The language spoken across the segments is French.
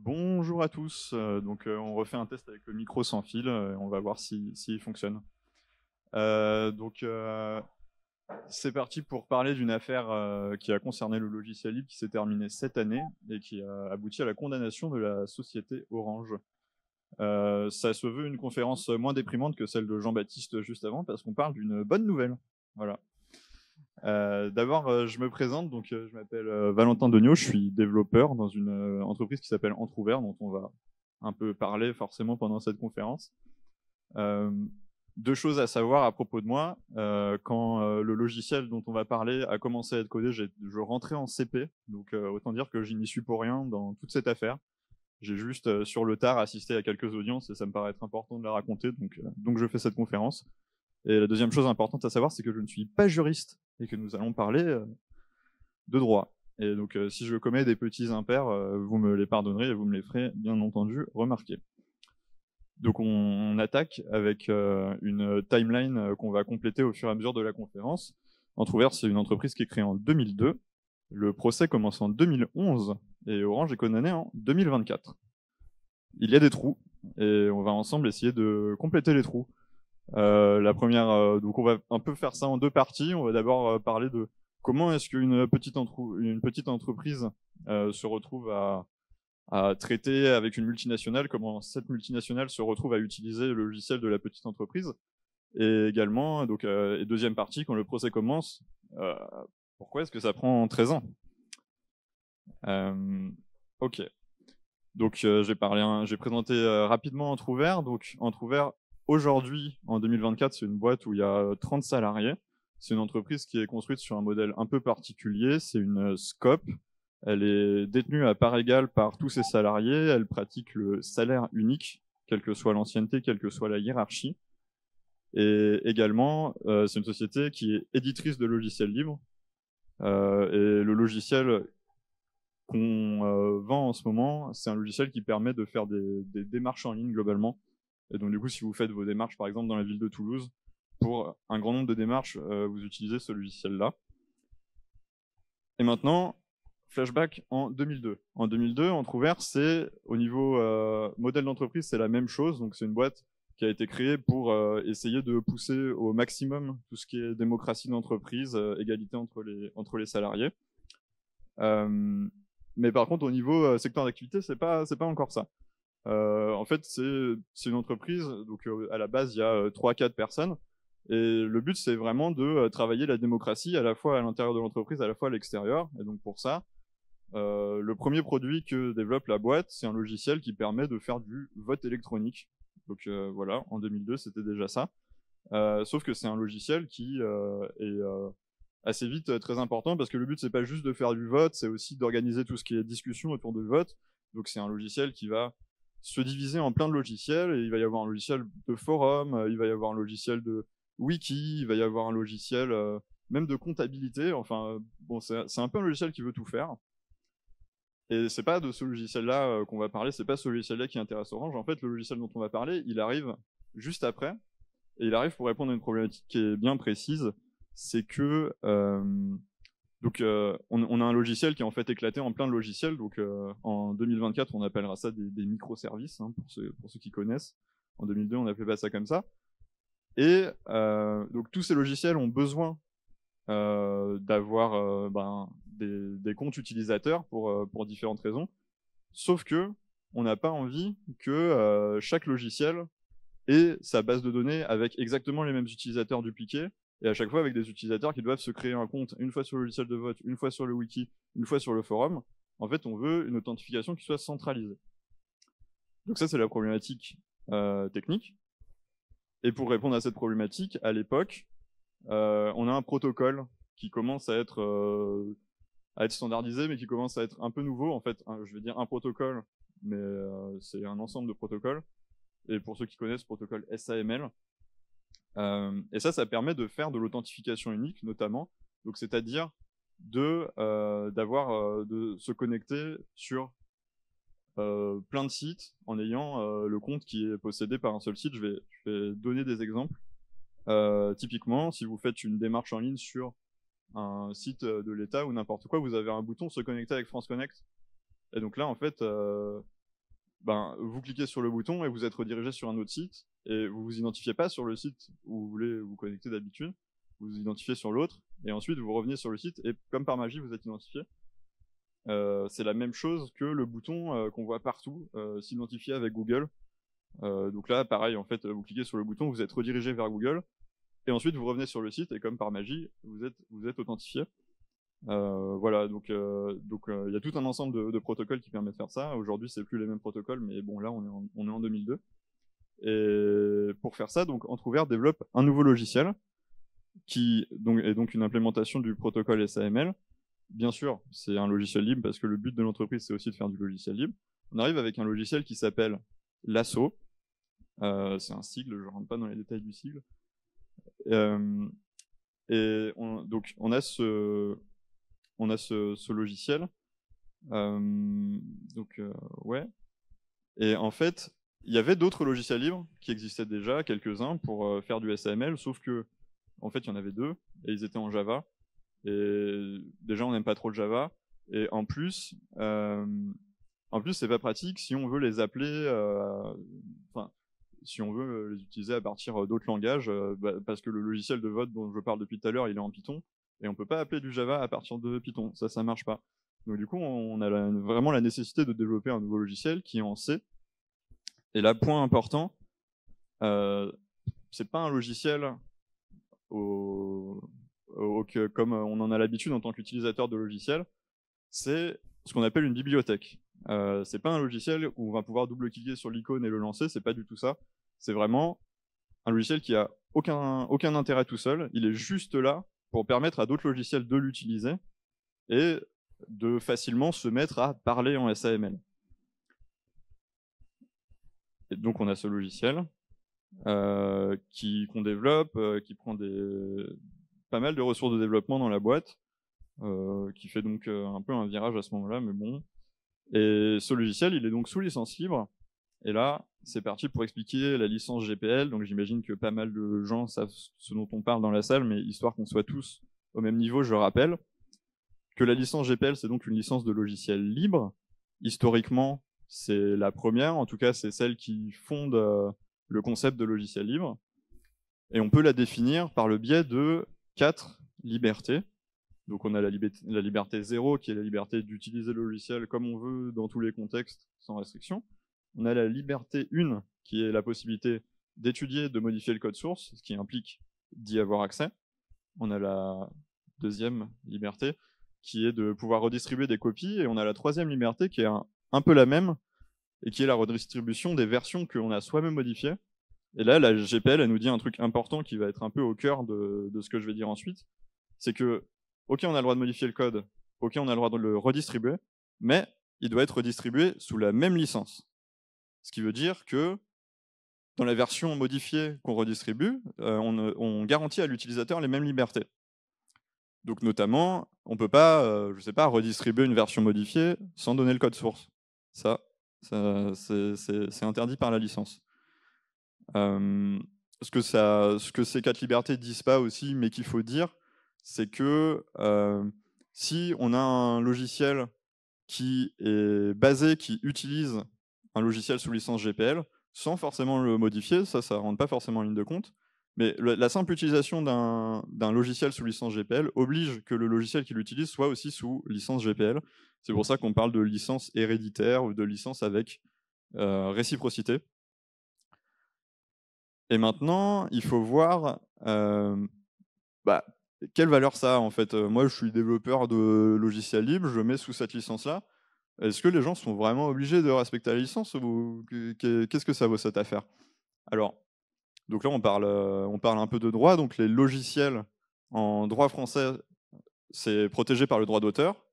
Bonjour à tous. On refait un test avec le micro sans fil. On va voir s'il fonctionne. Euh, donc, euh, c'est parti pour parler d'une affaire qui a concerné le logiciel libre qui s'est terminée cette année et qui a abouti à la condamnation de la société Orange. Ça se veut une conférence moins déprimante que celle de Jean-Baptiste juste avant parce qu'on parle d'une bonne nouvelle. Voilà. D'abord, je me présente. Je m'appelle Valentin Degnaud. Je suis développeur dans une entreprise qui s'appelle Entrouvert, dont on va un peu parler forcément pendant cette conférence. Euh, Deux choses à savoir à propos de moi. Quand le logiciel dont on va parler a commencé à être codé, je rentrais en CP. Autant dire que je n'y suis pour rien dans toute cette affaire. J'ai juste sur le tard assisté à quelques audiences et ça me paraît être important de la raconter. Donc je fais cette conférence. Et la deuxième chose importante à savoir, c'est que je ne suis pas juriste et que nous allons parler de droit. Si je commets des petits impairs, vous me les pardonnerez et vous me les ferez bien entendu remarquer. Donc on attaque avec une timeline qu'on va compléter au fur et à mesure de la conférence. Entrouvert, c'est une entreprise qui est créée en 2002. Le procès commence en 2011 et Orange est condamné en 2024. Il y a des trous et on va ensemble essayer de compléter les trous. Donc on va un peu faire ça en deux parties. On va d'abord parler de comment est-ce qu'une une petite entreprise se retrouve à traiter avec une multinationale, comment cette multinationale se retrouve à utiliser le logiciel de la petite entreprise. Et également, et deuxième partie, quand le procès commence, euh, pourquoi est-ce que ça prend 13 ans? Ok. J'ai présenté rapidement Entrouvert. Donc Entrouvert, aujourd'hui, en 2024, c'est une boîte où il y a 30 salariés. C'est une entreprise qui est construite sur un modèle un peu particulier. C'est une scope. Elle est détenue à part égale par tous ses salariés. Elle pratique le salaire unique, quelle que soit l'ancienneté, quelle que soit la hiérarchie. Et également, c'est une société qui est éditrice de logiciels libres. Et le logiciel qu'on vend en ce moment, c'est un logiciel qui permet de faire des démarches en ligne globalement. Et donc du coup, si vous faites vos démarches, par exemple, dans la ville de Toulouse, pour un grand nombre de démarches, vous utilisez ce logiciel-là. Et maintenant, flashback en 2002. En 2002, Entrouvert, c'est au niveau modèle d'entreprise, c'est la même chose. Donc c'est une boîte qui a été créée pour essayer de pousser au maximum tout ce qui est démocratie d'entreprise, égalité entre les salariés. Mais par contre, au niveau secteur d'activité, c'est pas encore ça. En fait, c'est une entreprise. À la base, il y a 3-4 personnes. Et le but, c'est vraiment de travailler la démocratie à la fois à l'intérieur de l'entreprise, à la fois à l'extérieur. Et donc pour ça, le premier produit que développe la boîte, c'est un logiciel qui permet de faire du vote électronique. Voilà, en 2002, c'était déjà ça. Sauf que c'est un logiciel qui est assez vite très important parce que le but, c'est pas juste de faire du vote, c'est aussi d'organiser tout ce qui est discussion autour du vote. Donc c'est un logiciel qui va se diviser en plein de logiciels et il va y avoir un logiciel de forum, il va y avoir un logiciel de wiki, il va y avoir un logiciel même de comptabilité. Enfin, bon, c'est un peu un logiciel qui veut tout faire. Et c'est pas de ce logiciel-là qu'on va parler, c'est pas ce logiciel-là qui intéresse Orange. En fait, le logiciel dont on va parler, il arrive juste après, et il arrive pour répondre à une problématique qui est bien précise, c'est que on a un logiciel qui est en fait éclaté en plein de logiciels. En 2024, on appellera ça des microservices, hein, pour ceux qui connaissent. En 2002, on n'appelait pas ça comme ça. Et donc tous ces logiciels ont besoin d'avoir des comptes utilisateurs pour différentes raisons. Sauf que on n'a pas envie que chaque logiciel ait sa base de données avec exactement les mêmes utilisateurs dupliqués et à chaque fois avec des utilisateurs qui doivent se créer un compte une fois sur le logiciel de vote, une fois sur le wiki, une fois sur le forum. En fait, on veut une authentification qui soit centralisée. Donc ça, c'est la problématique technique. Et pour répondre à cette problématique, à l'époque, on a un protocole qui commence à être standardisé, mais qui commence à être un peu nouveau. En fait, je vais dire un protocole, mais c'est un ensemble de protocoles. Et pour ceux qui connaissent, protocole SAML. Et ça permet de faire de l'authentification unique, notamment. Donc, c'est-à-dire de se connecter sur plein de sites en ayant le compte qui est possédé par un seul site. Je vais donner des exemples. Typiquement, si vous faites une démarche en ligne sur un site de l'État ou n'importe quoi, vous avez un bouton se connecter avec France Connect. Et donc là, en fait, vous cliquez sur le bouton et vous êtes redirigé sur un autre site, et vous vous identifiez pas sur le site où vous voulez vous connecter d'habitude, vous vous identifiez sur l'autre, et ensuite vous revenez sur le site, et comme par magie, vous êtes identifié. C'est la même chose que le bouton qu'on voit partout, s'identifier avec Google. Donc là, pareil, en fait, vous cliquez sur le bouton, vous êtes redirigé vers Google, et ensuite vous revenez sur le site, et comme par magie, vous êtes authentifié. Voilà, donc il y a tout un ensemble de protocoles qui permettent de faire ça. Aujourd'hui, c'est plus les mêmes protocoles, mais bon, là, on est en 2002. Et pour faire ça, donc Entrouvert développe un nouveau logiciel qui est donc une implémentation du protocole SAML. Bien sûr, c'est un logiciel libre parce que le but de l'entreprise, c'est aussi de faire du logiciel libre. On arrive avec un logiciel qui s'appelle Lasso. C'est un sigle, je ne rentre pas dans les détails du sigle. Donc on a ce logiciel. Ouais. Et en fait, il y avait d'autres logiciels libres qui existaient déjà, quelques-uns, pour faire du SAML, sauf que en fait, il y en avait deux, et ils étaient en Java. Et déjà, on n'aime pas trop le Java. Et en plus, c'est pas pratique si on veut les appeler, si on veut les utiliser à partir d'autres langages, parce que le logiciel de vote dont je parle depuis tout à l'heure, il est en Python, et on peut pas appeler du Java à partir de Python. Ça marche pas. Donc du coup, on a vraiment la nécessité de développer un nouveau logiciel qui est en C. Et là, point important, c'est pas un logiciel comme on en a l'habitude en tant qu'utilisateur de logiciel, c'est ce qu'on appelle une bibliothèque. C'est pas un logiciel où on va pouvoir double-cliquer sur l'icône et le lancer, c'est pas du tout ça. C'est vraiment un logiciel qui a aucun intérêt tout seul, il est juste là pour permettre à d'autres logiciels de l'utiliser et de facilement se mettre à parler en SAML. Et donc on a ce logiciel qu'on développe, qui prend pas mal de ressources de développement dans la boîte, qui fait donc un peu un virage à ce moment-là, mais bon. Et ce logiciel, il est donc sous licence libre. Et là, c'est parti pour expliquer la licence GPL. Donc j'imagine que pas mal de gens savent ce dont on parle dans la salle, mais histoire qu'on soit tous au même niveau, je rappelle que la licence GPL, c'est donc une licence de logiciel libre. Historiquement, c'est la première. En tout cas, c'est celle qui fonde le concept de logiciel libre. Et on peut la définir par le biais de 4 libertés. Donc on a la liberté 0, qui est la liberté d'utiliser le logiciel comme on veut dans tous les contextes, sans restriction. On a la liberté 1, qui est la possibilité d'étudier, de modifier le code source, ce qui implique d'y avoir accès. On a la deuxième liberté, qui est de pouvoir redistribuer des copies. Et on a la troisième liberté, qui est un peu la même, et qui est la redistribution des versions que l'on a soi-même modifiées. Et là, la GPL, elle nous dit un truc important qui va être un peu au cœur de ce que je vais dire ensuite. C'est que, ok, on a le droit de modifier le code, ok, on a le droit de le redistribuer, mais il doit être redistribué sous la même licence. Ce qui veut dire que dans la version modifiée qu'on redistribue, on garantit à l'utilisateur les mêmes libertés. Donc notamment, on ne peut pas, redistribuer une version modifiée sans donner le code source. Ça c'est interdit par la licence. Ce que ces 4 libertés ne disent pas aussi, mais qu'il faut dire, c'est que si on a un logiciel qui utilise un logiciel sous licence GPL, sans forcément le modifier, ça ne rentre pas forcément en ligne de compte, mais la simple utilisation d'un logiciel sous licence GPL oblige que le logiciel qui l'utilise soit aussi sous licence GPL. C'est pour ça qu'on parle de licence héréditaire ou de licence avec réciprocité. Et maintenant, il faut voir quelle valeur ça a en fait. Moi, je suis développeur de logiciels libres, je mets sous cette licence-là. Est-ce que les gens sont vraiment obligés de respecter la licence ou qu'est-ce que ça vaut cette affaire? Alors, donc là, on parle un peu de droit. Donc les logiciels en droit français, c'est protégé par le droit d'auteur.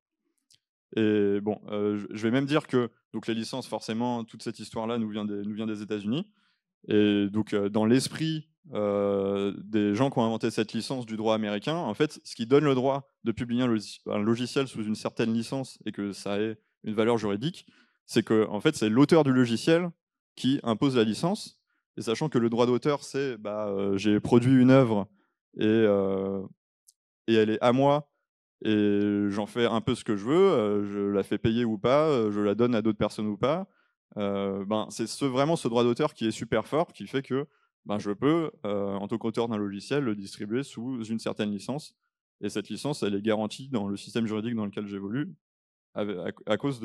Et bon, je vais même dire que donc les licences, forcément, toute cette histoire-là nous vient des États-Unis. Et donc, dans l'esprit des gens qui ont inventé cette licence du droit américain, en fait, ce qui donne le droit de publier un logiciel sous une certaine licence et que ça ait une valeur juridique, c'est que en fait, c'est l'auteur du logiciel qui impose la licence. Et sachant que le droit d'auteur, c'est j'ai produit une œuvre et elle est à moi et j'en fais un peu ce que je veux, je la fais payer ou pas, je la donne à d'autres personnes ou pas. c'est vraiment ce droit d'auteur qui est super fort, qui fait que je peux, en tant qu'auteur d'un logiciel, le distribuer sous une certaine licence. Et cette licence, elle est garantie dans le système juridique dans lequel j'évolue, à cause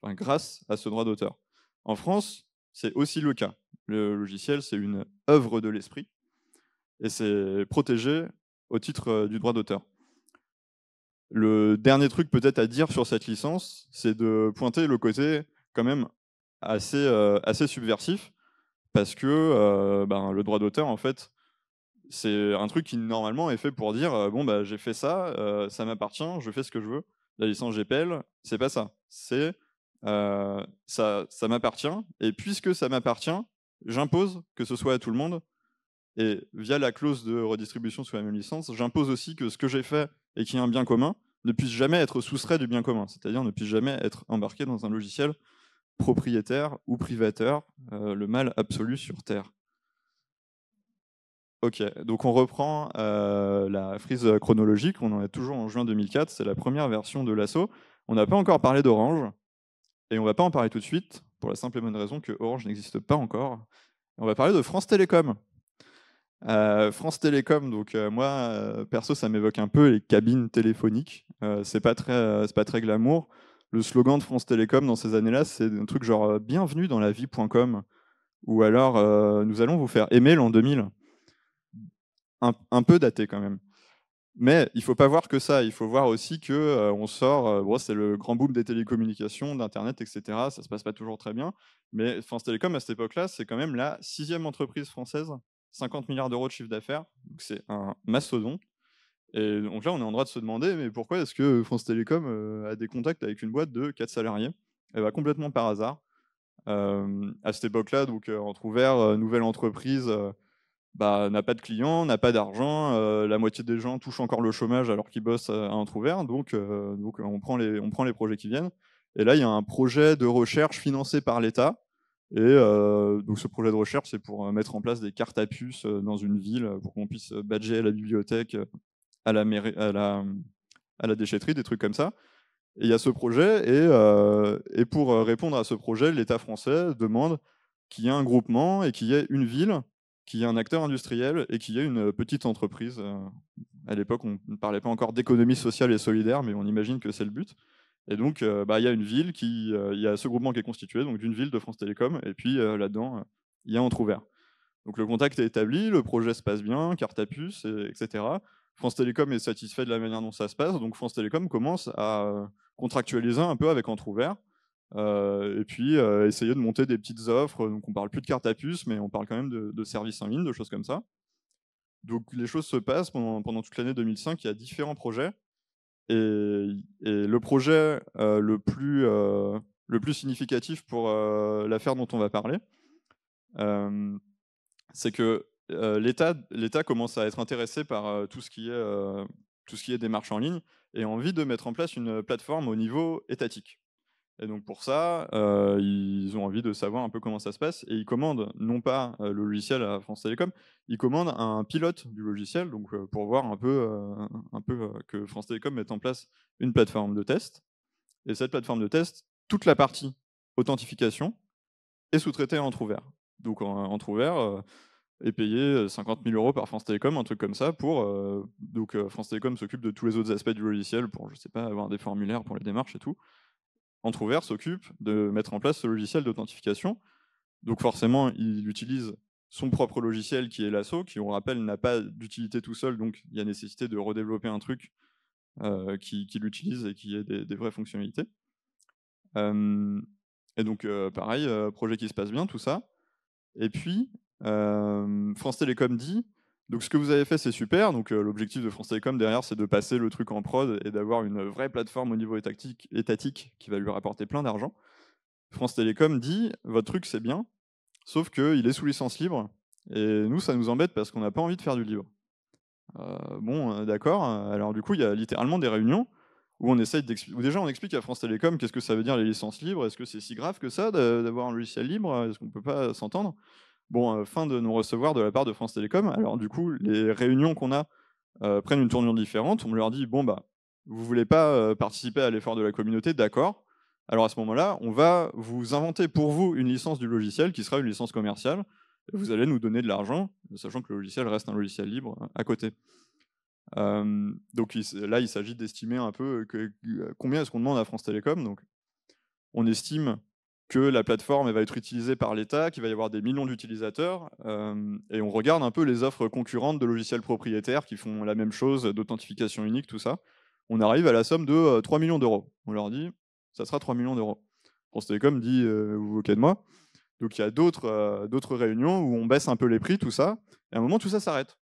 grâce à ce droit d'auteur. En France, c'est aussi le cas. Le logiciel, c'est une œuvre de l'esprit et c'est protégé au titre du droit d'auteur. Le dernier truc peut-être à dire sur cette licence, c'est de pointer le côté quand même assez subversif, parce que le droit d'auteur, en fait, c'est un truc qui normalement est fait pour dire j'ai fait ça, ça m'appartient, je fais ce que je veux. La licence GPL, c'est pas ça. C'est ça m'appartient, et puisque ça m'appartient, j'impose que ce soit à tout le monde. Et via la clause de redistribution sous la même licence, j'impose aussi que ce que j'ai fait et qui est un bien commun ne puisse jamais être soustrait du bien commun, c'est-à-dire ne puisse jamais être embarqué dans un logiciel propriétaire ou privateur, le mal absolu sur Terre. Ok, donc on reprend la frise chronologique, on en est toujours en juin 2004, c'est la première version de l'assaut. On n'a pas encore parlé d'Orange, et on ne va pas en parler tout de suite, pour la simple et bonne raison que Orange n'existe pas encore. On va parler de France Télécom. France Télécom, donc moi, perso, ça m'évoque un peu les cabines téléphoniques. C'est pas très glamour. Le slogan de France Télécom dans ces années-là, c'est un truc genre bienvenue dans la vie.com, ou alors nous allons vous faire aimer l'an 2000. Un peu daté quand même. Mais il faut pas voir que ça. Il faut voir aussi que on sort. C'est le grand boom des télécommunications, d'internet, etc. Ça se passe pas toujours très bien. Mais France Télécom à cette époque-là, c'est quand même la 6e entreprise française, 50 milliards d'euros de chiffre d'affaires. Donc c'est un mastodonte. Et donc là, on est en droit de se demander, mais pourquoi est-ce que France Télécom a des contacts avec une boîte de 4 salariés? Et bah, complètement par hasard. À cette époque-là, donc entre ouvert, nouvelle entreprise. N'a pas de clients, n'a pas d'argent, la moitié des gens touchent encore le chômage alors qu'ils bossent à Entrouvert, donc on prend les projets qui viennent. Et là, il y a un projet de recherche financé par l'État. Et donc ce projet de recherche, c'est pour mettre en place des cartes à puces dans une ville, pour qu'on puisse badger à la bibliothèque, à la mairie, à la déchetterie, des trucs comme ça. Et il y a ce projet, et pour répondre à ce projet, l'État français demande qu'il y ait un groupement et qu'il y ait une ville, qu'il y ait un acteur industriel et qu'il y ait une petite entreprise. À l'époque, on ne parlait pas encore d'économie sociale et solidaire, mais on imagine que c'est le but. Et donc, il y a une ville il y a ce groupement qui est constitué, donc d'une ville de France Télécom, et puis là-dedans, il y a Entrouvert. Donc le contact est établi, le projet se passe bien, carte à puce, etc. France Télécom est satisfait de la manière dont ça se passe, donc France Télécom commence à contractualiser un peu avec Entrouvert, et puis essayer de monter des petites offres. Donc on parle plus de carte à puce, mais on parle quand même de services en ligne, de choses comme ça. Donc les choses se passent pendant toute l'année 2005, il y a différents projets, et le projet le plus significatif pour l'affaire dont on va parler, euh, c'est que l'État commence à être intéressé par tout ce qui est démarche en ligne, et a envie de mettre en place une plateforme au niveau étatique. Et donc pour ça, ils ont envie de savoir un peu comment ça se passe, et ils commandent non pas le logiciel à France Télécom, ils commandent un pilote du logiciel, donc pour voir un peu que France Télécom mette en place une plateforme de test. Et cette plateforme de test, toute la partie authentification est sous-traitée à Entrouvert. Donc Entrouvert est payé 50 000 € par France Télécom, un truc comme ça, pour France Télécom s'occupe de tous les autres aspects du logiciel, pour, je sais pas, avoir des formulaires pour les démarches et tout. Entrouvert s'occupe de mettre en place ce logiciel d'authentification. Donc forcément, il utilise son propre logiciel qui est l'ASSO, qui, on rappelle, n'a pas d'utilité tout seul, donc il y a nécessité de redévelopper un truc qui l'utilise et qui ait des vraies fonctionnalités. Et donc pareil, projet qui se passe bien, tout ça. Et puis, France Télécom dit, donc ce que vous avez fait, c'est super. Donc l'objectif de France Télécom derrière, c'est de passer le truc en prod et d'avoir une vraie plateforme au niveau étatique qui va lui rapporter plein d'argent. France Télécom dit, votre truc, c'est bien, sauf qu'il est sous licence libre, et nous, ça nous embête parce qu'on n'a pas envie de faire du libre. D'accord. Alors du coup, il y a littéralement des réunions où on essaye d'expliquer. Déjà, on explique à France Télécom qu'est-ce que ça veut dire les licences libres. Est-ce que c'est si grave que ça d'avoir un logiciel libre? Est-ce qu'on peut pas s'entendre? Bon, fin de nous recevoir de la part de France Télécom. Alors du coup, les réunions qu'on a prennent une tournure différente. On leur dit, bon, vous voulez pas participer à l'effort de la communauté, d'accord, Alors à ce moment-là, on va vous inventer pour vous une licence du logiciel qui sera une licence commerciale. Et vous allez nous donner de l'argent, sachant que le logiciel reste un logiciel libre à côté. Donc là, il s'agit d'estimer un peu combien est-ce qu'on demande à France Télécom. Donc, on estime que la plateforme elle va être utilisée par l'État, qu'il va y avoir des millions d'utilisateurs, et on regarde un peu les offres concurrentes de logiciels propriétaires qui font la même chose, d'authentification unique, tout ça. On arrive à la somme de 3 millions d'euros. On leur dit, ça sera 3 millions d'euros. France Télécom dit, vous vous moquez de moi. Donc il y a d'autres réunions où on baisse un peu les prix, tout ça, et à un moment, tout ça s'arrête.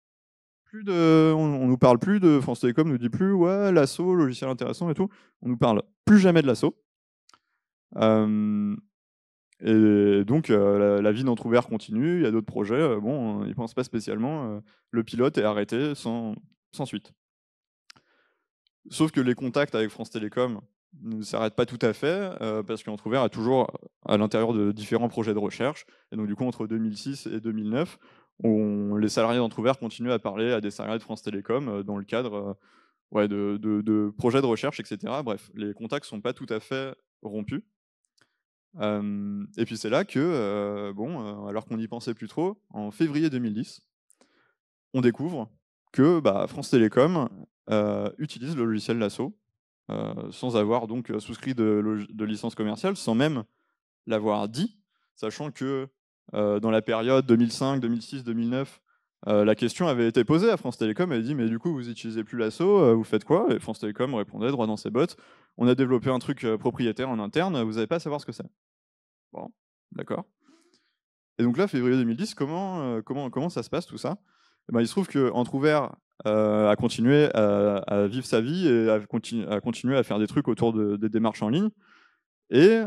On nous parle plus de France Télécom, nous dit plus ouais l'assaut, logiciel intéressant et tout. On nous parle plus jamais de l'assaut. Et donc la vie d'entrouvert continue. Il y a d'autres projets. Bon, ils pensent pas spécialement. Le pilote est arrêté sans suite. Sauf que les contacts avec France Télécom ne s'arrêtent pas tout à fait parce qu'Entrouvert est toujours à l'intérieur de différents projets de recherche. Et donc du coup entre 2006 et 2009, les salariés d'Entrouvert continuent à parler à des salariés de France Télécom dans le cadre de projets de recherche, etc. Bref, les contacts sont pas tout à fait rompus. Et puis c'est là que, alors qu'on n'y pensait plus trop, en février 2010, on découvre que France Télécom utilise le logiciel Lasso, sans avoir donc souscrit de licence commerciale, sans même l'avoir dit, sachant que dans la période 2005, 2006, 2009, la question avait été posée à France Télécom, elle dit mais du coup vous utilisez plus l'assaut, vous faites quoi? Et France Télécom répondait droit dans ses bottes, on a développé un truc propriétaire en interne, vous n'avez pas à savoir ce que c'est. Bon, d'accord. Et donc là, février 2010, comment ça se passe tout ça? Eh ben, il se trouve qu'Entrouvert a continué à vivre sa vie et a continué à faire des trucs autour des démarches en ligne. Et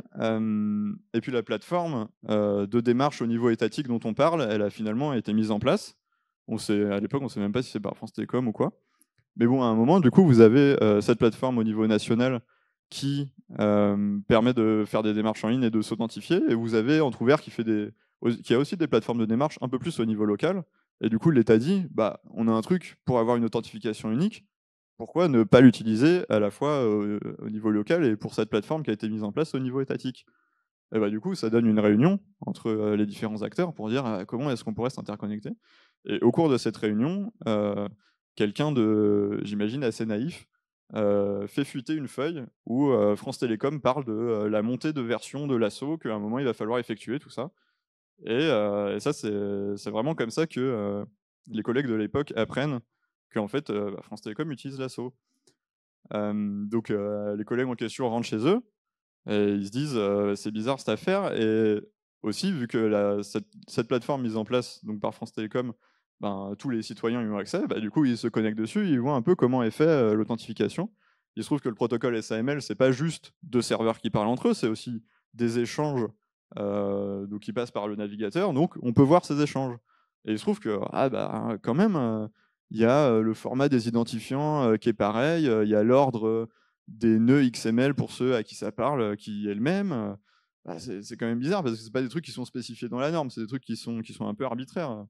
puis la plateforme de démarche au niveau étatique dont on parle, elle a finalement été mise en place. À l'époque, on ne sait même pas si c'est par France Télécom ou quoi. Mais bon, à un moment, du coup, vous avez cette plateforme au niveau national qui permet de faire des démarches en ligne et de s'authentifier. Et vous avez Entrouvert qui a aussi des plateformes de démarche un peu plus au niveau local. Et du coup, l'État dit, on a un truc pour avoir une authentification unique. Pourquoi ne pas l'utiliser à la fois au niveau local et pour cette plateforme qui a été mise en place au niveau étatique? Et du coup, ça donne une réunion entre les différents acteurs pour dire comment est-ce qu'on pourrait s'interconnecter. Et au cours de cette réunion, quelqu'un j'imagine, assez naïf, fait fuiter une feuille où France Télécom parle de la montée de version de l'assaut, qu'à un moment il va falloir effectuer, tout ça. Et ça, c'est vraiment comme ça que les collègues de l'époque apprennent qu'en fait, France Télécom utilise l'assaut. Donc les collègues en question rentrent chez eux, et ils se disent c'est bizarre cette affaire. Et aussi, vu que cette plateforme mise en place donc, par France Télécom, tous les citoyens y ont accès, du coup ils se connectent dessus, ils voient un peu comment est fait l'authentification. Il se trouve que le protocole SAML, c'est pas juste deux serveurs qui parlent entre eux, c'est aussi des échanges donc, qui passent par le navigateur, donc on peut voir ces échanges. Et il se trouve que quand même, il y a le format des identifiants qui est pareil, il y a l'ordre des nœuds XML pour ceux à qui ça parle, qui est le même. C'est quand même bizarre parce que c'est pas des trucs qui sont spécifiés dans la norme, c'est des trucs qui sont un peu arbitraires.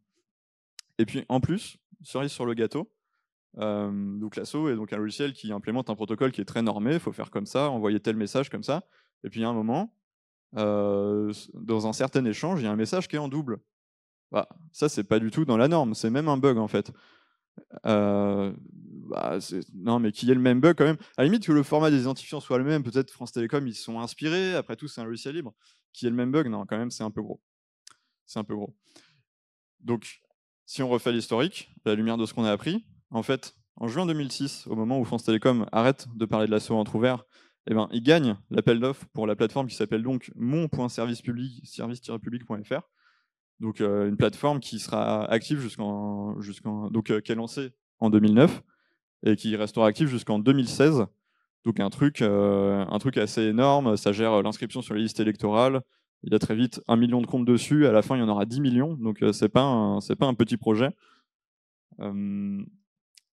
Et puis en plus, cerise sur le gâteau, donc l'ASSO est donc un logiciel qui implémente un protocole qui est très normé, il faut faire comme ça, envoyer tel message comme ça. Et puis il y a un moment, dans un certain échange, il y a un message qui est en double. Ça, c'est pas du tout dans la norme, c'est même un bug en fait. Non, mais qu'il y ait le même bug quand même. À la limite que le format des identifiants soit le même, peut-être France Télécom, ils se sont inspirés, après tout, c'est un logiciel libre. Qu'il y ait le même bug, non, quand même, c'est un peu gros. C'est un peu gros. Donc, si on refait l'historique, à la lumière de ce qu'on a appris, en fait, en juin 2006, au moment où France Télécom arrête de parler de l'assaut Entrouvert, ils gagnent l'appel d'offres pour la plateforme qui s'appelle donc mon.service-public.fr. Donc une plateforme qui sera active qui est lancée en 2009 et qui restera active jusqu'en 2016. Donc un truc assez énorme. Ça gère l'inscription sur les listes électorales. Il y a très vite 1 million de comptes dessus. À la fin, il y en aura 10 millions. Donc c'est pas un petit projet.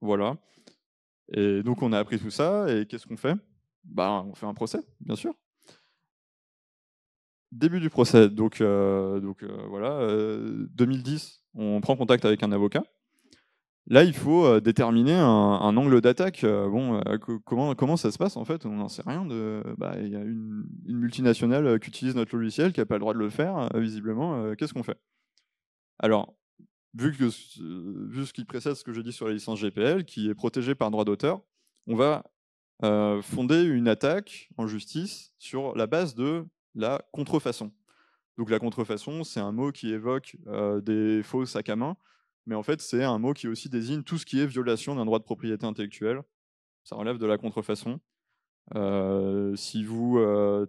Voilà. Et donc on a appris tout ça. Et qu'est-ce qu'on fait? On fait un procès, bien sûr. Début du procès. Donc voilà. 2010, on prend contact avec un avocat. Là, il faut déterminer un angle d'attaque. Bon, comment ça se passe en fait? On n'en sait rien. Bah, il y a une multinationale qui utilise notre logiciel, qui n'a pas le droit de le faire, visiblement. Qu'est-ce qu'on fait? Alors, vu ce qui précède ce que j'ai dit sur la licence GPL, qui est protégée par droit d'auteur, on va fonder une attaque en justice sur la base de la contrefaçon. Donc la contrefaçon, c'est un mot qui évoque des faux sacs à main, mais en fait, c'est un mot qui aussi désigne tout ce qui est violation d'un droit de propriété intellectuelle. Ça relève de la contrefaçon. Si vous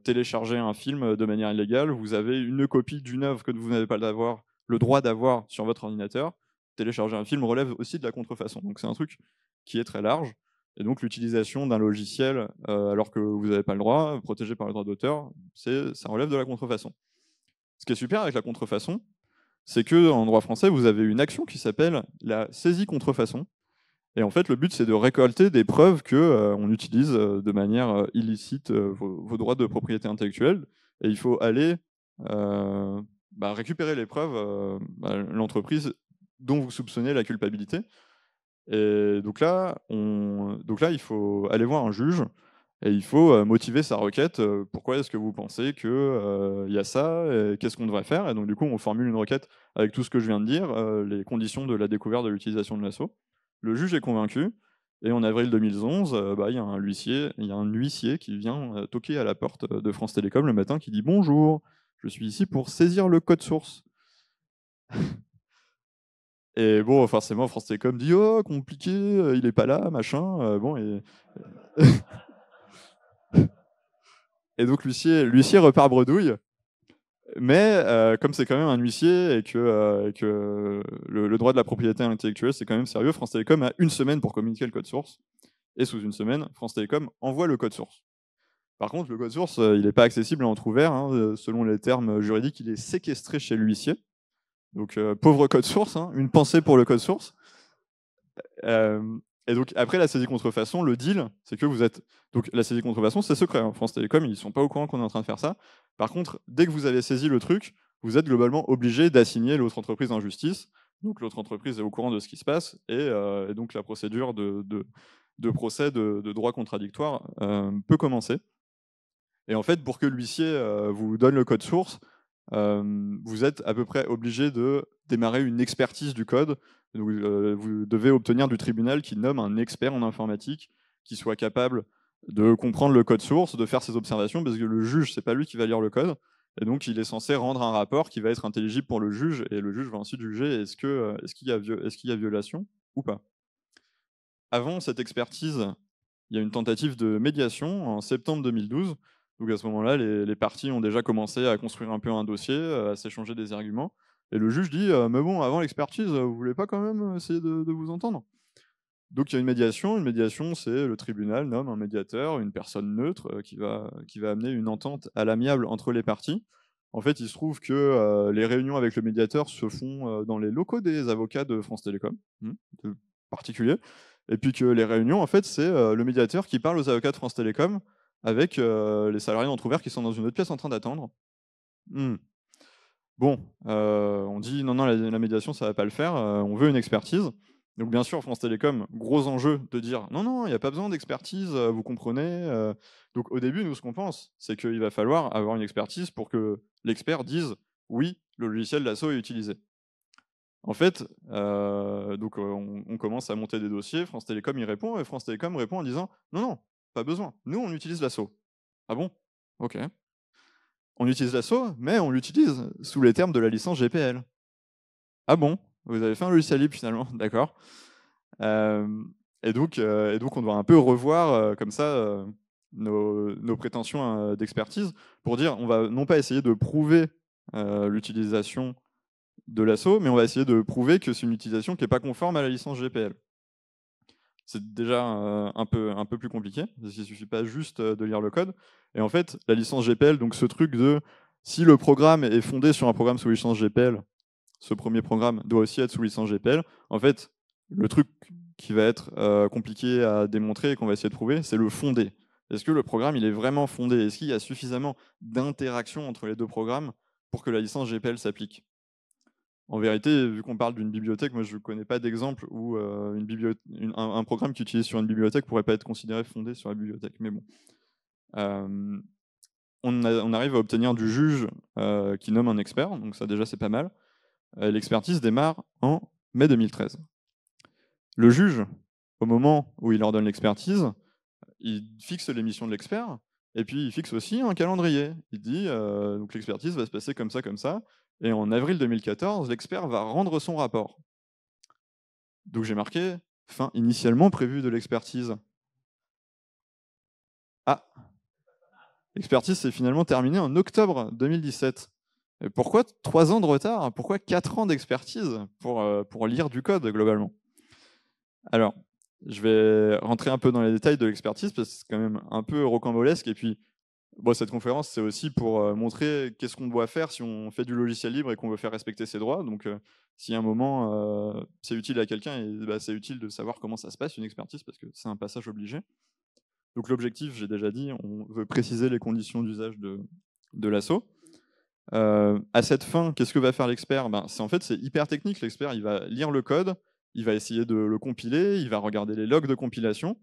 téléchargez un film de manière illégale, vous avez une copie d'une œuvre que vous n'avez pas le droit d'avoir sur votre ordinateur. Télécharger un film relève aussi de la contrefaçon. Donc c'est un truc qui est très large. Et donc l'utilisation d'un logiciel alors que vous n'avez pas le droit, protégé par le droit d'auteur, ça relève de la contrefaçon. Ce qui est super avec la contrefaçon, c'est que en droit français, vous avez une action qui s'appelle la saisie contrefaçon. Et en fait, le but, c'est de récolter des preuves que on utilise de manière illicite vos droits de propriété intellectuelle. Et il faut aller récupérer les preuves, l'entreprise dont vous soupçonnez la culpabilité. Et donc là, il faut aller voir un juge et il faut motiver sa requête. Pourquoi est-ce que vous pensez que y a ça et qu'est-ce qu'on devrait faire? Et donc du coup, on formule une requête avec tout ce que je viens de dire, les conditions de la découverte de l'utilisation de l'assaut. Le juge est convaincu et en avril 2011, il y a un huissier qui vient toquer à la porte de France Télécom le matin qui dit: «Bonjour, je suis ici pour saisir le code source». Et bon, forcément, France Télécom dit: «Oh, compliqué, il est pas là, machin», bon et donc l'huissier repart bredouille, mais comme c'est quand même un huissier et que le droit de la propriété intellectuelle, c'est quand même sérieux, France Télécom a 1 semaine pour communiquer le code source et sous 1 semaine, France Télécom envoie le code source. Par contre, le code source, il n'est pas accessible en entrouvert, hein, selon les termes juridiques, il est séquestré chez l'huissier. Donc pauvre code source, hein, une pensée pour le code source. Et donc après la saisie contrefaçon, le deal, c'est que vous êtes donc la saisie contrefaçon, c'est secret, hein. France Télécom, ils sont pas au courant qu'on est en train de faire ça. Par contre, dès que vous avez saisi le truc, vous êtes globalement obligé d'assigner l'autre entreprise en justice. Donc l'autre entreprise est au courant de ce qui se passe et donc la procédure de procès de droit contradictoire peut commencer. Et en fait, pour que l'huissier vous donne le code source, vous êtes à peu près obligé de démarrer une expertise du code. Donc, vous devez obtenir du tribunal qui nomme un expert en informatique qui soit capable de comprendre le code source, de faire ses observations, parce que le juge, c'est pas lui qui va lire le code. Et donc, il est censé rendre un rapport qui va être intelligible pour le juge, et le juge va ensuite juger est-ce qu'il y a violation ou pas. Avant cette expertise, il y a une tentative de médiation en septembre 2012. Donc à ce moment-là, les parties ont déjà commencé à construire un peu un dossier, à s'échanger des arguments. Et le juge dit «Mais bon, avant l'expertise, vous voulez pas quand même essayer de vous entendre?» Donc il y a une médiation. Une médiation, c'est le tribunal nomme un médiateur, une personne neutre qui va amener une entente à l'amiable entre les parties. En fait, il se trouve que les réunions avec le médiateur se font dans les locaux des avocats de France Télécom, de particulier. Et puis que les réunions, en fait, c'est le médiateur qui parle aux avocats de France Télécom avec les salariés d'Entrouvert qui sont dans une autre pièce en train d'attendre. Hmm. Bon, on dit: «Non, non, la médiation, ça va pas le faire, on veut une expertise». Donc bien sûr, France Télécom, gros enjeu de dire: «Non, non, il y a pas besoin d'expertise, vous comprenez?» Donc au début, nous, ce qu'on pense, c'est qu'il va falloir avoir une expertise pour que l'expert dise: «Oui, le logiciel d'assaut est utilisé». En fait, on commence à monter des dossiers, France Télécom y répond et France Télécom répond en disant: «Non, non, pas besoin, nous, on utilise l'assaut». «Ah bon? OK». On utilise l'assaut, mais on l'utilise sous les termes de la licence GPL. Ah bon? Vous avez fait un logiciel libre finalement? D'accord. Hem et donc on doit un peu revoir, comme ça, nos prétentions, d'expertise pour dire on va non pas essayer de prouver, l'utilisation de l'assaut, mais on va essayer de prouver que c'est une utilisation qui est pas conforme à la licence GPL. C'est déjà, un peu plus compliqué, parce qu'il suffit pas juste, de lire le code et en fait, la licence GPL, donc ce truc de si le programme est fondé sur un programme sous licence GPL, ce premier programme doit aussi être sous licence GPL. En fait, le truc qui va être compliqué à démontrer et qu'on va essayer de prouver, c'est le fondé. Est-ce que le programme il est vraiment fondé? Est-ce qu'il y a suffisamment d'interactions entre les deux programmes pour que la licence GPL s'applique? En vérité, vu qu'on parle d'une bibliothèque, moi je ne connais pas d'exemple où un programme qui utilise sur une bibliothèque pourrait pas être considéré fondé sur la bibliothèque. Mais bon. Euh, on arrive à obtenir du juge qui nomme un expert, donc ça déjà c'est pas mal. L'expertise démarre en mai 2013. Le juge, au moment où il ordonne l'expertise, il fixe les missions de l'expert, et puis il fixe aussi un calendrier. Il dit, donc l'expertise va se passer comme ça, et en avril 2014, l'expert va rendre son rapport. Donc j'ai marqué fin initialement prévue de l'expertise. Ah, l'expertise s'est finalement terminée en octobre 2017. Et pourquoi 3 ans de retard? Pourquoi 4 ans d'expertise pour lire du code globalement? Alors, je vais rentrer un peu dans les détails de l'expertise parce que c'est quand même un peu rocambolesque. Et puis, bon, cette conférence, c'est aussi pour montrer qu'est-ce qu'on doit faire si on fait du logiciel libre et qu'on veut faire respecter ses droits. Donc, si à un moment c'est utile à quelqu'un, bah, c'est utile de savoir comment ça se passe, une expertise, parce que c'est un passage obligé. Donc, l'objectif, j'ai déjà dit, on veut préciser les conditions d'usage de l'assaut. À cette fin, qu'est-ce que va faire l'expert? En fait, c'est hyper technique. L'expert, il va lire le code, il va essayer de le compiler, il va regarder les logs de compilation,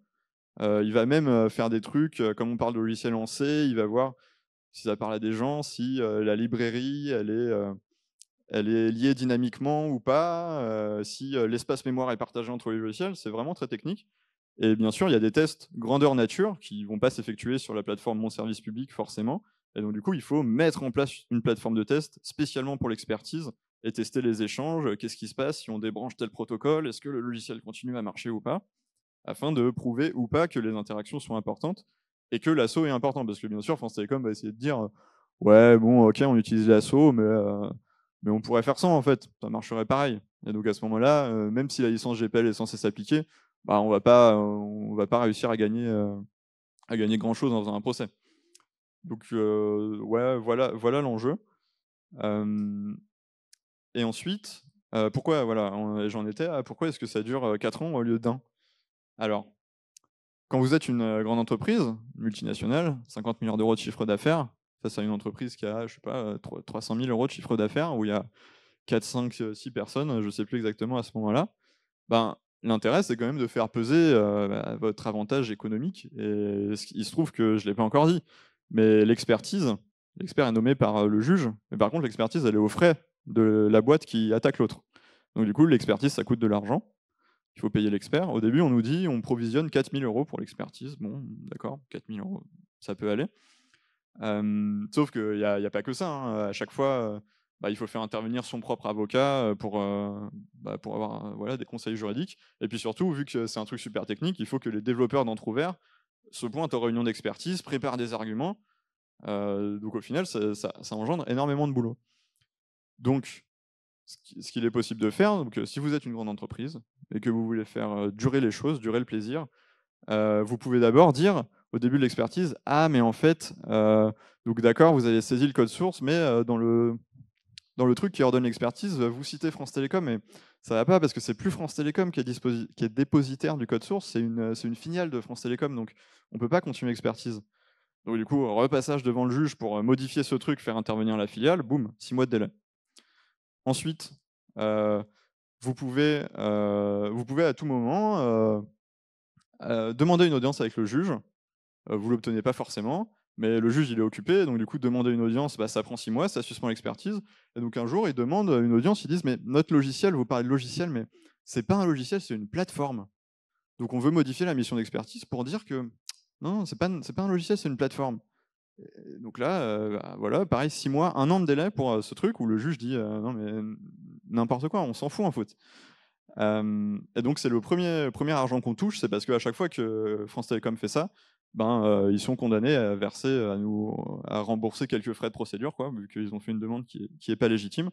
il va même faire des trucs, comme on parle de logiciel en C, il va voir si ça parle à des gens, si la librairie, elle est liée dynamiquement ou pas, si l'espace mémoire est partagé entre les logiciels. C'est vraiment très technique. Et bien sûr, il y a des tests grandeur nature qui ne vont pas s'effectuer sur la plateforme Mon Service Public forcément. Et donc du coup, il faut mettre en place une plateforme de test spécialement pour l'expertise et tester les échanges. Qu'est-ce qui se passe si on débranche tel protocole? Est-ce que le logiciel continue à marcher ou pas? Afin de prouver ou pas que les interactions sont importantes et que l'assaut est important. Parce que bien sûr, France Télécom va essayer de dire ouais, bon, ok, on utilise l'assaut, mais on pourrait faire sans en fait, ça marcherait pareil. Et donc à ce moment-là, même si la licence GPL est censée s'appliquer, bah, on va pas réussir à gagner grand-chose en faisant un procès. Donc ouais, voilà l'enjeu. Et ensuite, pourquoi voilà, j'en étais à pourquoi est-ce que ça dure 4 ans au lieu d'un? Alors, quand vous êtes une grande entreprise, multinationale, 50 milliards d'euros de chiffre d'affaires, face à une entreprise qui a, je sais pas, 300 000 euros de chiffre d'affaires, où il y a 4, 5, 6 personnes, je ne sais plus exactement à ce moment-là, ben, l'intérêt, c'est quand même de faire peser votre avantage économique. Et il se trouve que je ne l'ai pas encore dit, mais l'expert est nommé par le juge, mais par contre, l'expertise, elle est aux frais de la boîte qui attaque l'autre. Donc du coup, l'expertise, ça coûte de l'argent. Il faut payer l'expert. Au début, on nous dit on provisionne 4 000 euros pour l'expertise. Bon, d'accord, 4 000 euros, ça peut aller. Sauf qu'il n'y a pas que ça. Hein. À chaque fois, il faut faire intervenir son propre avocat pour avoir voilà, des conseils juridiques. Et puis surtout, vu que c'est un truc super technique, il faut que les développeurs d'entrouvert se pointent aux réunions d'expertise, préparent des arguments. Donc au final, ça engendre énormément de boulot. Donc, ce qu'il est possible de faire, donc, si vous êtes une grande entreprise et que vous voulez faire durer les choses, durer le plaisir, vous pouvez d'abord dire au début de l'expertise, ah mais en fait, donc d'accord, vous avez saisi le code source, mais dans le truc qui ordonne l'expertise, vous citez France Télécom, mais ça va pas parce que c'est plus France Télécom qui est dépositaire du code source, c'est une filiale de France Télécom, donc on peut pas continuer l'expertise. Donc du coup, repassage devant le juge pour modifier ce truc, faire intervenir la filiale, boum, 6 mois de délai. Ensuite, vous pouvez à tout moment demander une audience avec le juge. Vous ne l'obtenez pas forcément, mais le juge il est occupé, donc du coup demander une audience, ça prend 6 mois, ça suspend l'expertise. Et donc un jour, ils demandent une audience, ils disent mais notre logiciel, vous parlez de logiciel, mais c'est pas un logiciel, c'est une plateforme. Donc on veut modifier la mission d'expertise pour dire que non, c'est pas un logiciel, c'est une plateforme. Et donc là, voilà, pareil, 6 mois, 1 an de délai pour ce truc où le juge dit non mais n'importe quoi, on s'en fout en fait. Et donc c'est le premier argent qu'on touche, c'est parce qu'à chaque fois que France Télécom fait ça, ils sont condamnés à verser, à rembourser quelques frais de procédure, quoi, vu qu'ils ont fait une demande qui est pas légitime.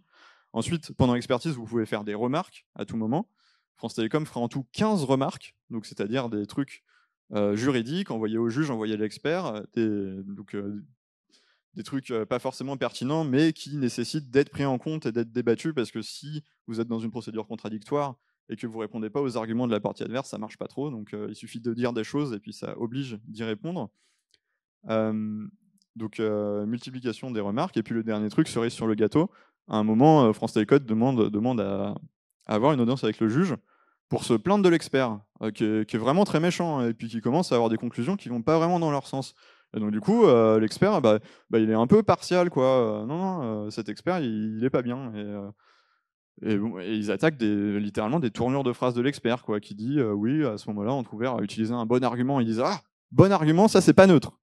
Ensuite, pendant l'expertise, vous pouvez faire des remarques à tout moment. France Télécom fera en tout 15 remarques, donc c'est-à-dire des trucs juridiques, envoyés au juge, envoyés à l'expert, des trucs pas forcément pertinents, mais qui nécessitent d'être pris en compte et d'être débattus, parce que si vous êtes dans une procédure contradictoire et que vous répondez pas aux arguments de la partie adverse, ça marche pas trop. Donc il suffit de dire des choses et puis ça oblige d'y répondre. Donc multiplication des remarques. Et puis le dernier truc, cerise sur le gâteau, à un moment, France Télécom demande à avoir une audience avec le juge pour se plaindre de l'expert, qui est vraiment très méchant, et puis qui commence à avoir des conclusions qui vont pas vraiment dans leur sens. Et donc du coup, l'expert, il est un peu partial, quoi. Non, non, cet expert, il est pas bien. Et ils attaquent littéralement des tournures de phrases de l'expert, quoi, qui dit oui, à ce moment-là, on trouvait à utiliser un bon argument. Ils disent ah, bon argument, ça c'est pas neutre.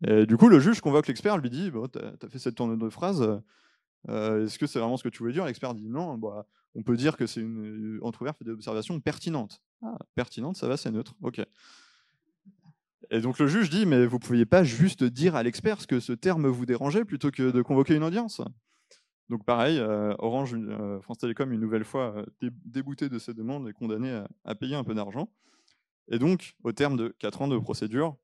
Et du coup, le juge convoque l'expert, lui dit bon, t'as fait cette tournure de phrase, est-ce que c'est vraiment ce que tu voulais dire? L'expert dit non, bah, on peut dire que c'est une entrouvert fait des observations pertinentes. Ah, pertinente, ça va, c'est neutre. Ok. Et donc le juge dit mais vous pouviez pas juste dire à l'expert ce que ce terme vous dérangeait plutôt que de convoquer une audience. Donc pareil, Orange, France Télécom, une nouvelle fois débouté de ces demandes et condamné à payer un peu d'argent. Et donc, au terme de 4 ans de procédure,